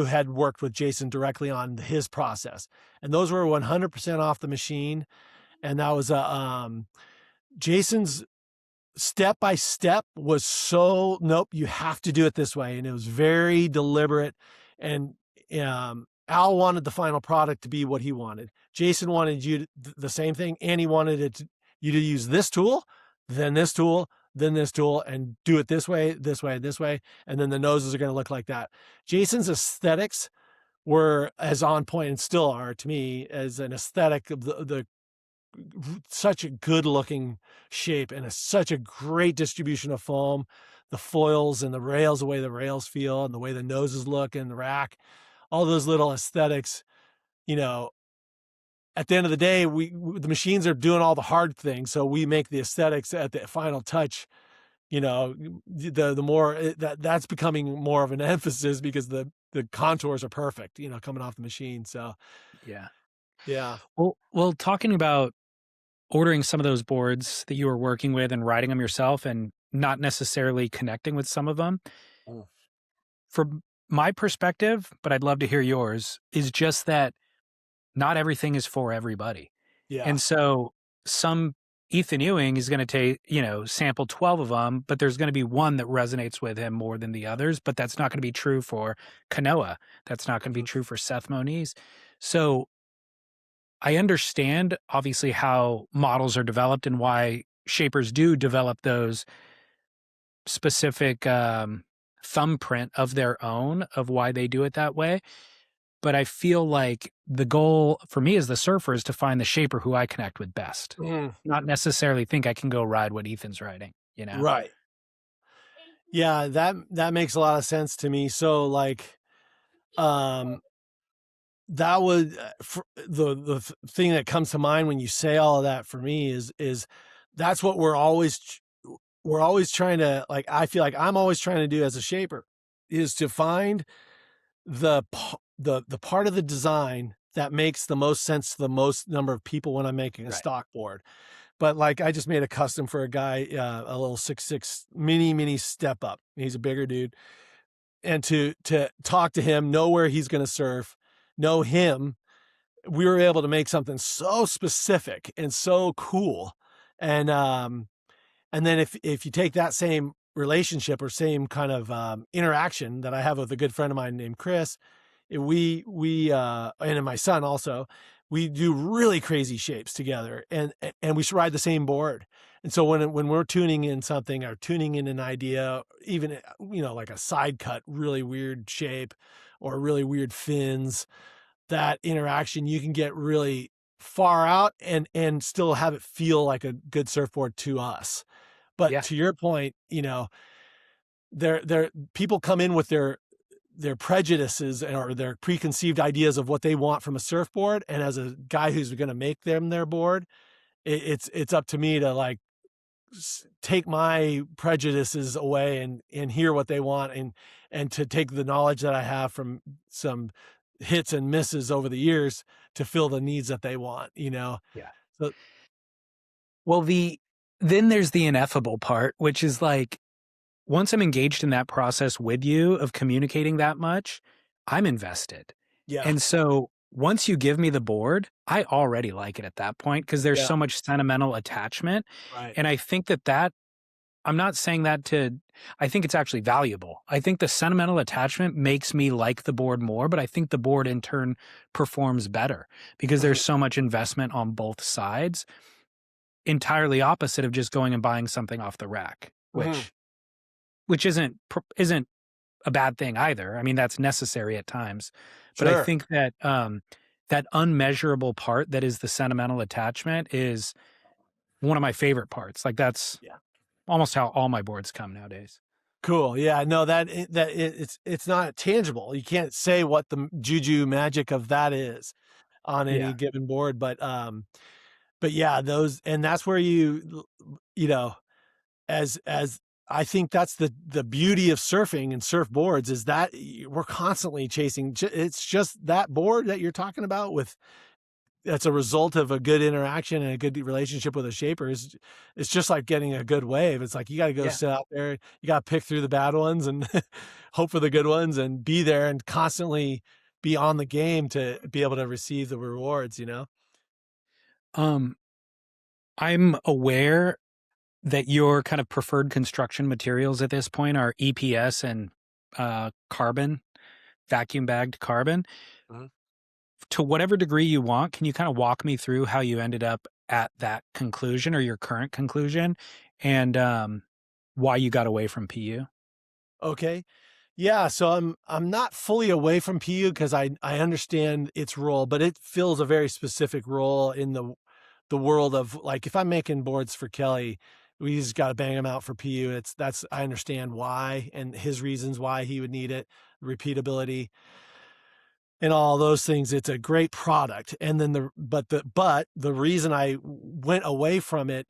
had worked with Jason directly on his process. And those were 100% off the machine. And that was Jason's step-by-step was nope, you have to do it this way. And it was very deliberate. And Al wanted the final product to be what he wanted. Jason wanted you the same thing. And he wanted you to use this tool, then this tool, then this tool, and do it this way, this way, this way. And then the noses are going to look like that. Jason's aesthetics were as on point, and still are to me, as an aesthetic of the such a good looking shape, and such a great distribution of foam, the foils and the rails, the way the rails feel and the way the noses look and the rack, all those little aesthetics. At the end of the day, the machines are doing all the hard things, so we make the aesthetics at the final touch. The more that's becoming more of an emphasis because the contours are perfect, coming off the machine. So yeah. Well, talking about ordering some of those boards that you were working with and writing them yourself, and not necessarily connecting with some of them, from my perspective, but I'd love to hear yours, is just that not everything is for everybody. Yeah. And so some Ethan Ewing is going to take, sample 12 of them, but there's going to be one that resonates with him more than the others. But that's not going to be true for Kanoa. That's not going to be true for Seth Moniz. So I understand, obviously, how models are developed and why shapers do develop those specific thumbprint of their own of why they do it that way. But I feel like the goal for me as the surfer is to find the shaper who I connect with best. Not necessarily think I can go ride what Ethan's riding, Right. Yeah, that makes a lot of sense to me. So that would the thing that comes to mind when you say all of that for me is that's what we're always trying to, I feel like I'm always trying to do as a shaper, is to find the part of the design that makes the most sense to the most number of people when I'm making a stock board. But I just made a custom for a guy, a little 6'6" mini step up. He's a bigger dude. And to talk to him, know where he's going to surf, know him, we were able to make something so specific and so cool. And then if you take that same relationship or same kind of interaction that I have with a good friend of mine named Chris, we and my son also, we do really crazy shapes together, and we should ride the same board. And so when we're tuning in something or tuning in an idea, even like a side cut, really weird shape or really weird fins, that interaction, you can get really far out and still have it feel like a good surfboard to us. But to your point, people come in with their prejudices or their preconceived ideas of what they want from a surfboard. And as a guy who's going to make them their board, it's up to me to take my prejudices away and hear what they want and to take the knowledge that I have from some hits and misses over the years to fill the needs that they want, Yeah. So, well, then there's the ineffable part, which is once I'm engaged in that process with you of communicating that much, I'm invested. Yeah. And so once you give me the board, I already like it at that point because there's so much sentimental attachment. Right. And I think that I'm not saying that I think it's actually valuable. I think the sentimental attachment makes me like the board more, but I think the board in turn performs better because there's so much investment on both sides. Entirely opposite of just going and buying something off the rack, which which isn't a bad thing either. I mean, that's necessary at times. But I Sure. think that that unmeasurable part that is the sentimental attachment is one of my favorite parts. Like that's Yeah. almost how all my boards come nowadays. Cool. Yeah. No, it's not tangible. You can't say what the juju magic of that is on any Yeah. given board, but yeah, those, and that's where you know, as I think that's the beauty of surfing and surfboards is that we're constantly chasing. It's just that board that you're talking about with, that's a result of a good interaction and a good relationship with a shaper. It's just like getting a good wave. It's like you got to go Yeah. sit out there. You got to pick through the bad ones and hope for the good ones and be there and constantly be on the game to be able to receive the rewards, you know? Um, I'm aware that your kind of preferred construction materials at this point are EPS and carbon, vacuum bagged carbon. Mhm. To whatever degree you want, can you kind of walk me through how you ended up at that conclusion or your current conclusion and why you got away from PU? Okay. Yeah, so I'm not fully away from PU because I understand its role, but it fills a very specific role in the world of, like, if I'm making boards for Kelly, we just got to bang them out for PU. That's I understand why and his reasons why he would need it, repeatability and all those things. It's a great product. And then the reason I went away from it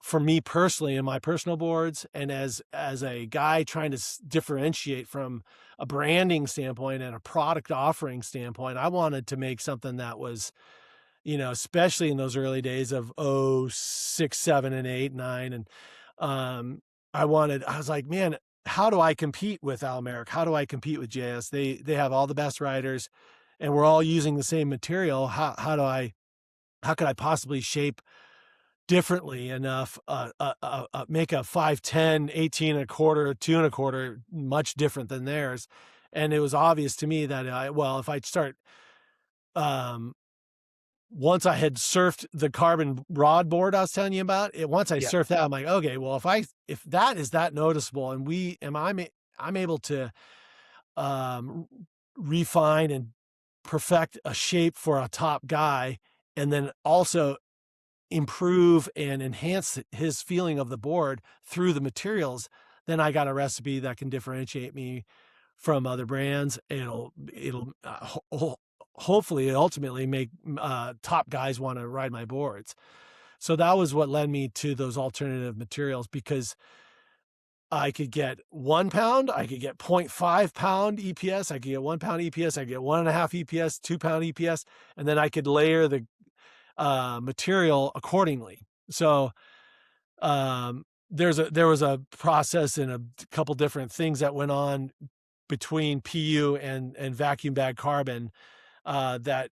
for me personally in my personal boards and as a guy trying to differentiate from a branding standpoint and a product offering standpoint, I wanted to make something that was, especially in those early days of 06, 7, and 8, 9. And I was like, man, how do I compete with Almeric? How do I compete with JS? They have all the best riders and we're all using the same material. How could I possibly shape differently enough, make a 510, 18 and a quarter, 2 and a quarter, much different than theirs. And it was obvious to me that, if I start, um, once I had surfed the carbon rod board I was telling you about, once I Yeah. surfed that, I'm like, okay, well, if that is that noticeable and I'm able to um, refine and perfect a shape for a top guy, and then also improve and enhance his feeling of the board through the materials, then I got a recipe that can differentiate me from other brands. It'll hopefully ultimately make top guys want to ride my boards. So that was what led me to those alternative materials, because I could get 1 pound, I could get 0.5 pound EPS, I could get 1 pound EPS, I could get 1.5 EPS, 2 pound EPS, and then I could layer the material accordingly. So there was a process and a couple different things that went on between PU and vacuum bag carbon that,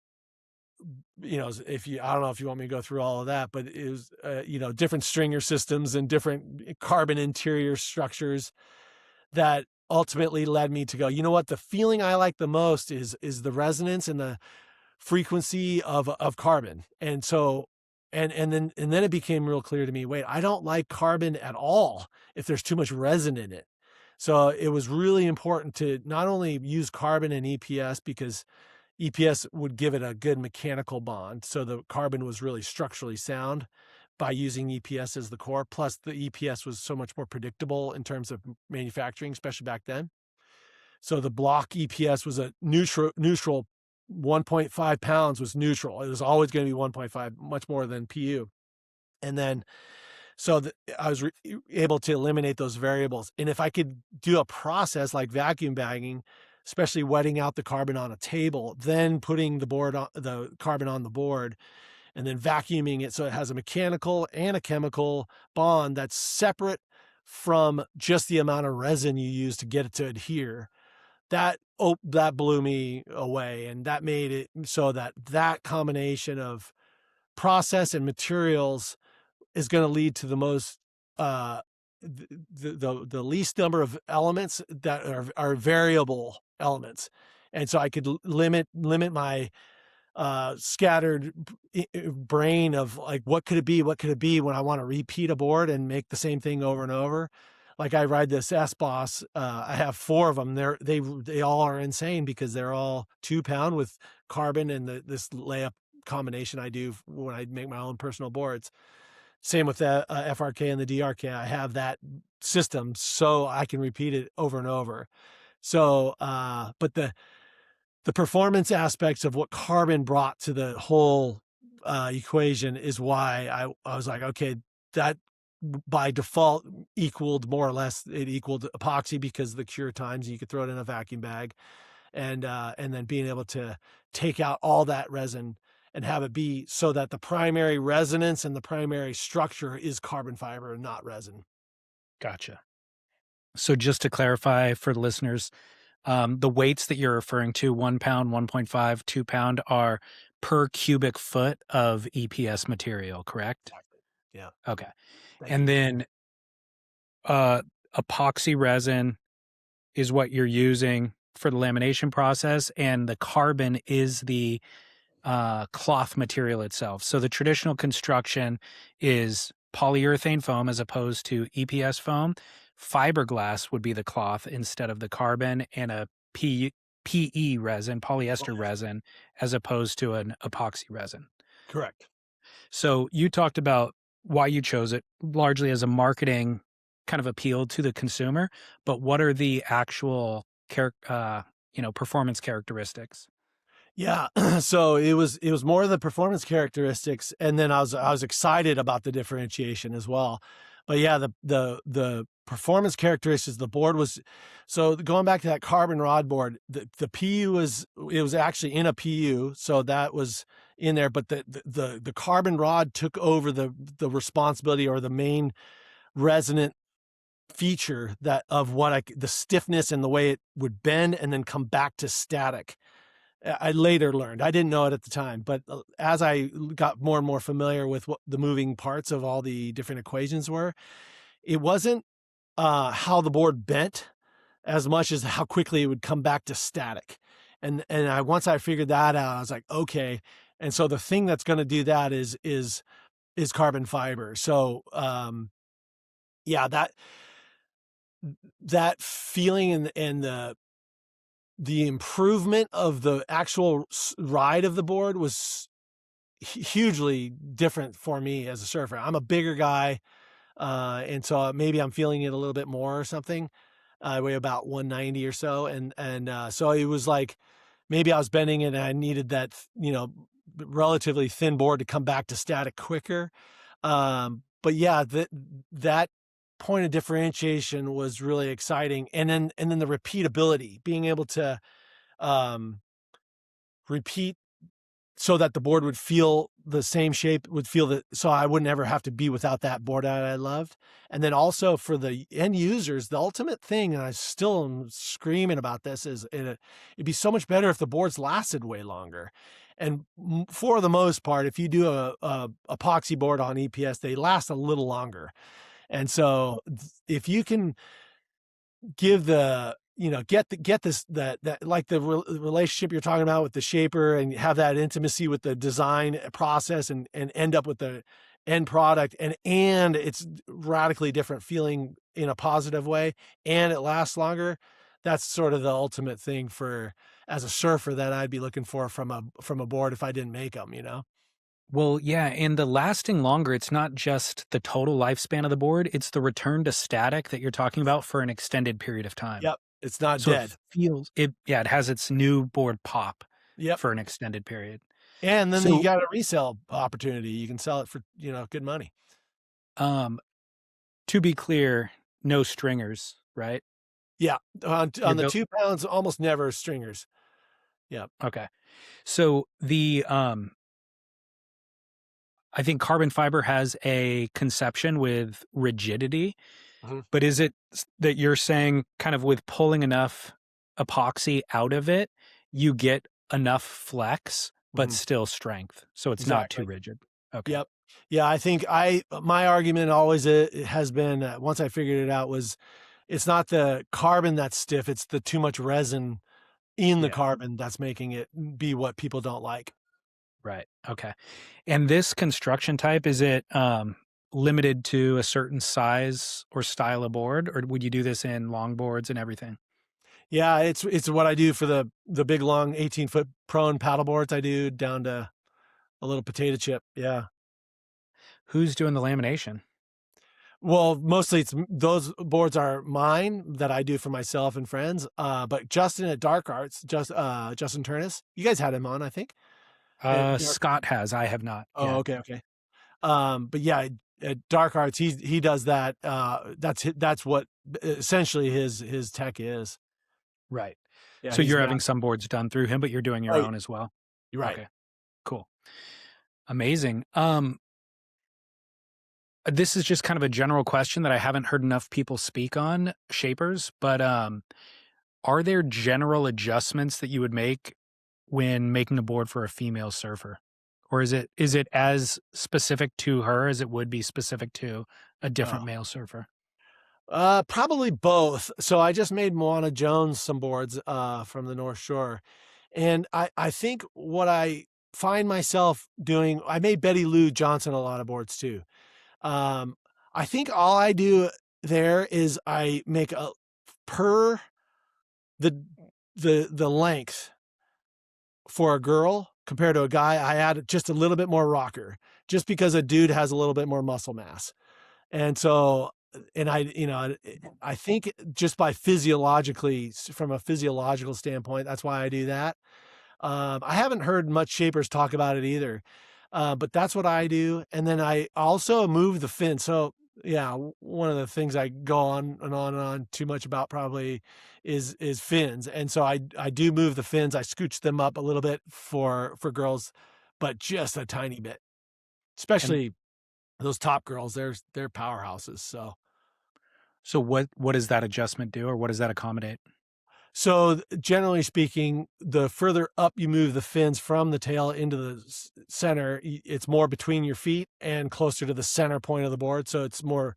I don't know if you want me to go through all of that, but it was, different stringer systems and different carbon interior structures that ultimately led me to go, you know what, the feeling I like the most is the resonance and the frequency of carbon. And so, and then it became real clear to me, wait, I don't like carbon at all if there's too much resin in it. So it was really important to not only use carbon and EPS, because EPS would give it a good mechanical bond. So the carbon was really structurally sound by using EPS as the core. Plus the EPS was so much more predictable in terms of manufacturing, especially back then. So the block EPS was a neutral 1.5 pounds was neutral. It was always going to be 1.5, much more than PU. And then, I was able to eliminate those variables. And if I could do a process like vacuum bagging, especially wetting out the carbon on a table, then putting the carbon on the board, and then vacuuming it so it has a mechanical and a chemical bond that's separate from just the amount of resin you use to get it to adhere, that blew me away. And that made it so that combination of process and materials is going to lead to the most the least number of elements that are variable elements. And so I could limit my scattered brain of like, what could it be when I want to repeat a board and make the same thing over and over. like I ride this S-Boss. I have 4 of them. They all are insane because they're all 2-pound with carbon and this layup combination I do when I make my own personal boards. Same with the FRK and the DRK. I have that system so I can repeat it over and over. So, but the performance aspects of what carbon brought to the whole equation is why I was like, okay, that by default equaled more or less, it equaled epoxy because of the cure times. You could throw it in a vacuum bag, and then being able to take out all that resin and have it be so that the primary resonance and the primary structure is carbon fiber and not resin. Gotcha. So just to clarify for the listeners, the weights that you're referring to, 1 pound, 1.5, 2 pound, are per cubic foot of EPS material, correct? Exactly. Yeah. Okay. Thank And you. then epoxy resin is what you're using for the lamination process, and the carbon is the cloth material itself. So the traditional construction is polyurethane foam as opposed to EPS foam. Fiberglass would be the cloth instead of the carbon, and a PE resin, polyester resin, as opposed to an epoxy resin. Correct. So you talked about why you chose it largely as a marketing kind of appeal to the consumer, but what are the actual performance characteristics? Yeah. So it was more of the performance characteristics, and then I was excited about the differentiation as well. But yeah, the performance characteristics, the board was, so going back to that carbon rod board, the PU was actually in a PU, so that was in there, but the carbon rod took over the responsibility or the main resonant feature that of what the stiffness and the way it would bend and then come back to static. I later learned. I didn't know it at the time, but as I got more and more familiar with what the moving parts of all the different equations were, it wasn't how the board bent as much as how quickly it would come back to static. And once I figured that out, I was like, okay. And so the thing that's going to do that is carbon fiber. So yeah, that feeling and the improvement of the actual ride of the board was hugely different for me as a surfer. I'm a bigger guy, and so maybe I'm feeling it a little bit more or something. I weigh about 190 or so, and so it was like maybe I was bending it and I needed that, relatively thin board to come back to static quicker. But yeah, that point of differentiation was really exciting, and then the repeatability, being able to repeat so that the board would feel the same shape, would feel that, so I wouldn't ever have to be without that board that I loved. And then also for the end users, the ultimate thing, and I still am screaming about this, is it'd be so much better if the boards lasted way longer. And for the most part, if you do a epoxy board on EPS, they last a little longer. And so if you can give get this, that like the relationship you're talking about with the shaper, and have that intimacy with the design process, and end up with the end product, and it's radically different feeling in a positive way, and it lasts longer. That's sort of the ultimate thing for, as a surfer, that I'd be looking for from a board if I didn't make them, Well, yeah, and the lasting longer, it's not just the total lifespan of the board, it's the return to static that you're talking about for an extended period of time. Yep. It's not So dead. it has its new board pop Yep. for an extended period. And then So- you got a resale opportunity. You can sell it for, good money. To be clear, no stringers, right? Yeah. On the no- 2 pounds, almost never stringers. Yeah. Okay. So I think carbon fiber has a conception with rigidity, but is it that you're saying kind of with pulling enough epoxy out of it, you get enough flex, but still strength? So it's not too rigid. Okay. Yep. Yeah. I think my argument always has been, once I figured it out, was it's not the carbon that's stiff. It's the too much resin in the carbon that's making it be what people don't like. Right. Okay. And this construction type, is it limited to a certain size or style of board, or would you do this in longboards and everything? Yeah, it's what I do for the big long 18-foot prone paddle boards. I do down to a little potato chip. Yeah. Who's doing the lamination? Well, mostly those boards are mine that I do for myself and friends. But Justin at Dark Arts, Justin Turnus, you guys had him on, I think. Scott has. I have not. Oh, Yeah. okay, okay. But yeah, at Dark Arts, he does that. That's what essentially his tech is. Right. Yeah, So he's you're got. having some boards done through him, but you're doing your Oh, own as well. you're right. Okay. Cool. Amazing. This is just kind of a general question that I haven't heard enough people speak on shapers, but are there general adjustments that you would make when making a board for a female surfer? Or is it as specific to her as it would be specific to a different Oh. male surfer? Probably both. So I just made Moana Jones some boards from the North Shore. And I think what I find myself doing, I made Betty Lou Johnson a lot of boards too. I think all I do there is I make a per the length for a girl compared to a guy, I add just a little bit more rocker just because a dude has a little bit more muscle mass. And so, and I think just by from a physiological standpoint, that's why I do that. I haven't heard much shapers talk about it either, but that's what I do. And then I also move the fin. So yeah, one of the things I go on and on and on too much about probably is fins. And so I do move the fins. I scooch them up a little bit for girls, but just a tiny bit, And especially those top girls. They're powerhouses. so what does that adjustment do, or what does that accommodate? So generally speaking, the further up you move the fins from the tail into the center, it's more between your feet and closer to the center point of the board. So it's more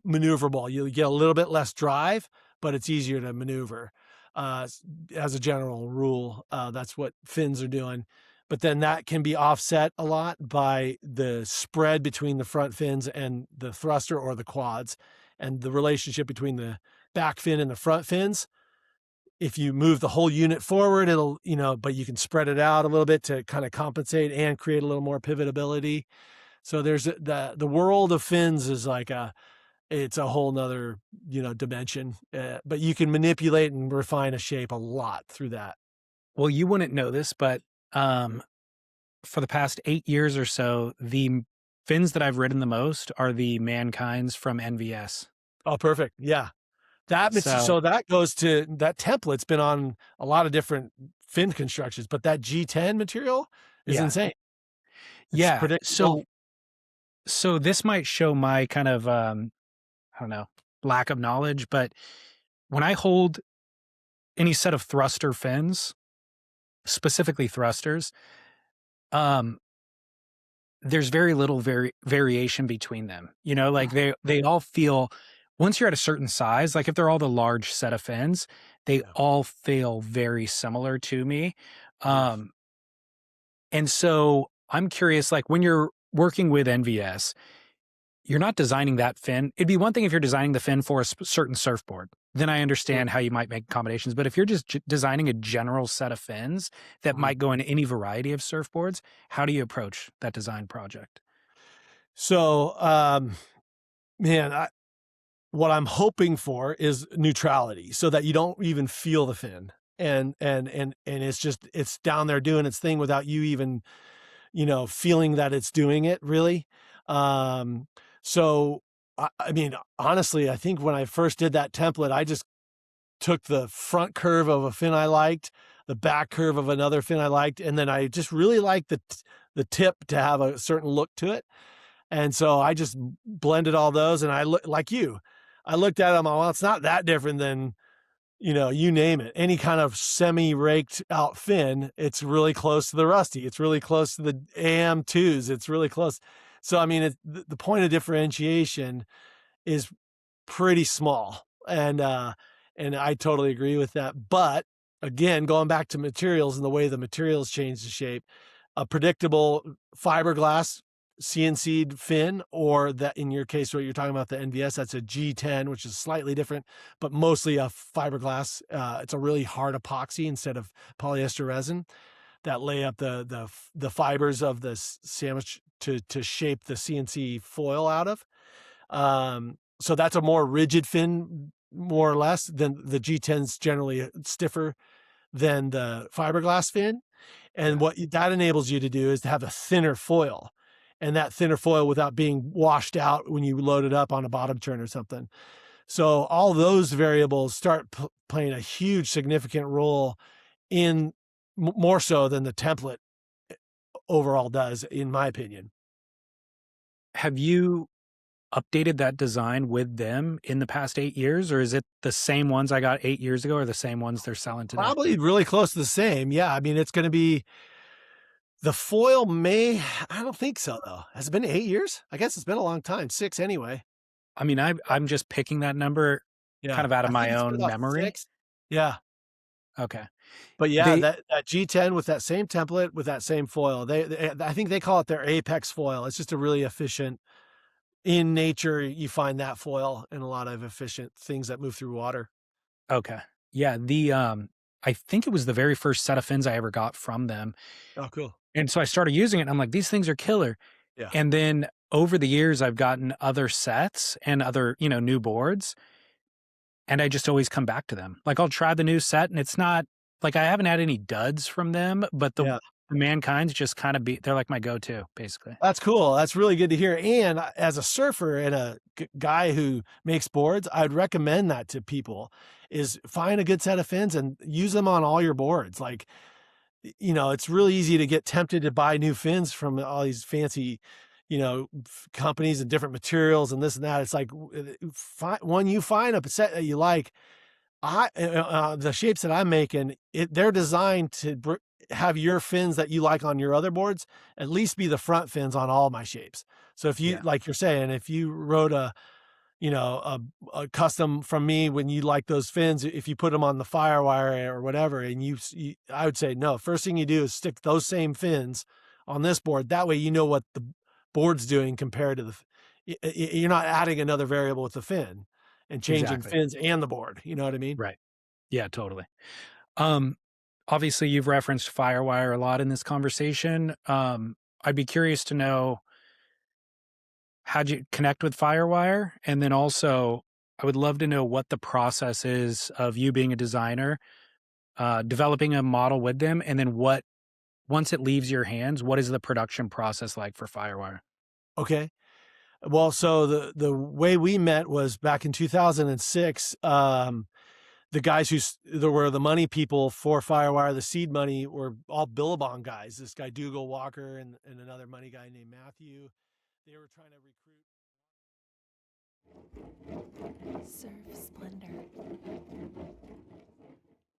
maneuverable. You get a little bit less drive, but it's easier to maneuver. As a general rule, that's what fins are doing. But then that can be offset a lot by the spread between the front fins and the thruster or the quads, and the relationship between the back fin and the front fins. If you move the whole unit forward, it'll, but you can spread it out a little bit to kind of compensate and create a little more pivotability. So there's the world of fins is like it's a whole nother, dimension, but you can manipulate and refine a shape a lot through that. Well, you wouldn't know this, but for the past 8 years or so, the fins that I've ridden the most are the Mann Kines from NVS. Oh, perfect. Yeah. So So that goes to that template's been on a lot of different fin constructions, but that G10 material is yeah, insane. It's yeah. predictable. So this might show my kind of I don't know, lack of knowledge, but when I hold any set of thruster fins, specifically thrusters, um, there's very little variation between them. Like they all feel, once you're at a certain size, like if they're all the large set of fins, they Yeah. all feel very similar to me. Yes. And so I'm curious, like when you're working with NVS, you're not designing that fin. It'd be one thing if you're designing the fin for a certain surfboard. Then I understand how you might make accommodations. But if you're just designing a general set of fins that might go in any variety of surfboards, how do you approach that design project? So, man, what I'm hoping for is neutrality so that you don't even feel the fin. And it's down there doing its thing without you even, feeling that it's doing it really. So I mean, honestly, I think when I first did that template, I just took the front curve of a fin I liked, the back curve of another fin I liked, and then I just really liked the tip to have a certain look to it. And so I just blended all those, and I I looked at them. Well, it's not that different than, you name it, any kind of semi-raked out fin. It's really close to the Rusty. It's really close to the AM2s. It's really close. So, I mean, the point of differentiation is pretty small. And I totally agree with that. But again, going back to materials and the way the materials change the shape, a predictable fiberglass CNC'd fin, or that in your case, what you're talking about, the NVS, that's a G10, which is slightly different, but mostly a fiberglass. It's a really hard epoxy instead of polyester resin that lay up the fibers of the sandwich to shape the CNC foil out of. So that's a more rigid fin, more or less, than the G10's generally stiffer than the fiberglass fin. And Yeah. what that enables you to do is to have a thinner foil, and that thinner foil without being washed out when you load it up on a bottom turn or something. So all those variables start playing a huge significant role in more so than the template overall does, in my opinion. Have you updated that design with them in the past 8 years, or is it the same ones I got 8 years ago or the same ones they're selling today? Probably really close to the same. Yeah, I mean, it's going to be the foil may. I don't think so though. Has it been 8 years? I guess it's been a long time. 6 anyway. I mean, I'm just picking that number Yeah, kind of out I of think my it's been own about memory. 6. Yeah. Okay. But yeah, They that G10 with that same template, with that same foil, I think they call it their apex foil. It's just a really efficient. In nature, you find that foil in a lot of efficient things that move through water. Okay. Yeah, I think it was the very first set of fins I ever got from them, Oh, cool. and so I started using it, and I'm like, "These things are killer." Yeah. And then over the years, I've gotten other sets and other, new boards, and I just always come back to them. Like, I'll try the new set, and it's not like, I haven't had any duds from them, but the Yeah. Mankind's just kinda they're like my go-to, basically. That's cool. That's really good to hear. And as a surfer and a guy who makes boards, I'd recommend that to people is find a good set of fins and use them on all your boards. Like, it's really easy to get tempted to buy new fins from all these fancy, companies and different materials and this and that. It's like when you find a set that you like, the shapes that I'm making, they're designed to have your fins that you like on your other boards at least be the front fins on all my shapes. So if you, Yeah, like you're saying, if you wrote a custom from me when you like those fins, if you put them on the Firewire or whatever, and I would say no. First thing you do is stick those same fins on this board. That way, you know what the board's doing compared to you're not adding another variable with the fin and changing exactly. fins and the board. You know what I mean? Right. Yeah, totally. Um, Obviously, you've referenced Firewire a lot in this conversation. I'd be curious to know, how'd you connect with Firewire? And then also, I would love to know what the process is of you being a designer, developing a model with them, and then once it leaves your hands, what is the production process like for Firewire? Okay. Well, so the way we met was back in 2006. The guys there were the money people for Firewire, the seed money, were all Billabong guys. This guy Dougal Walker and another money guy named Matthew. They were trying to recruit. Surf Splendor.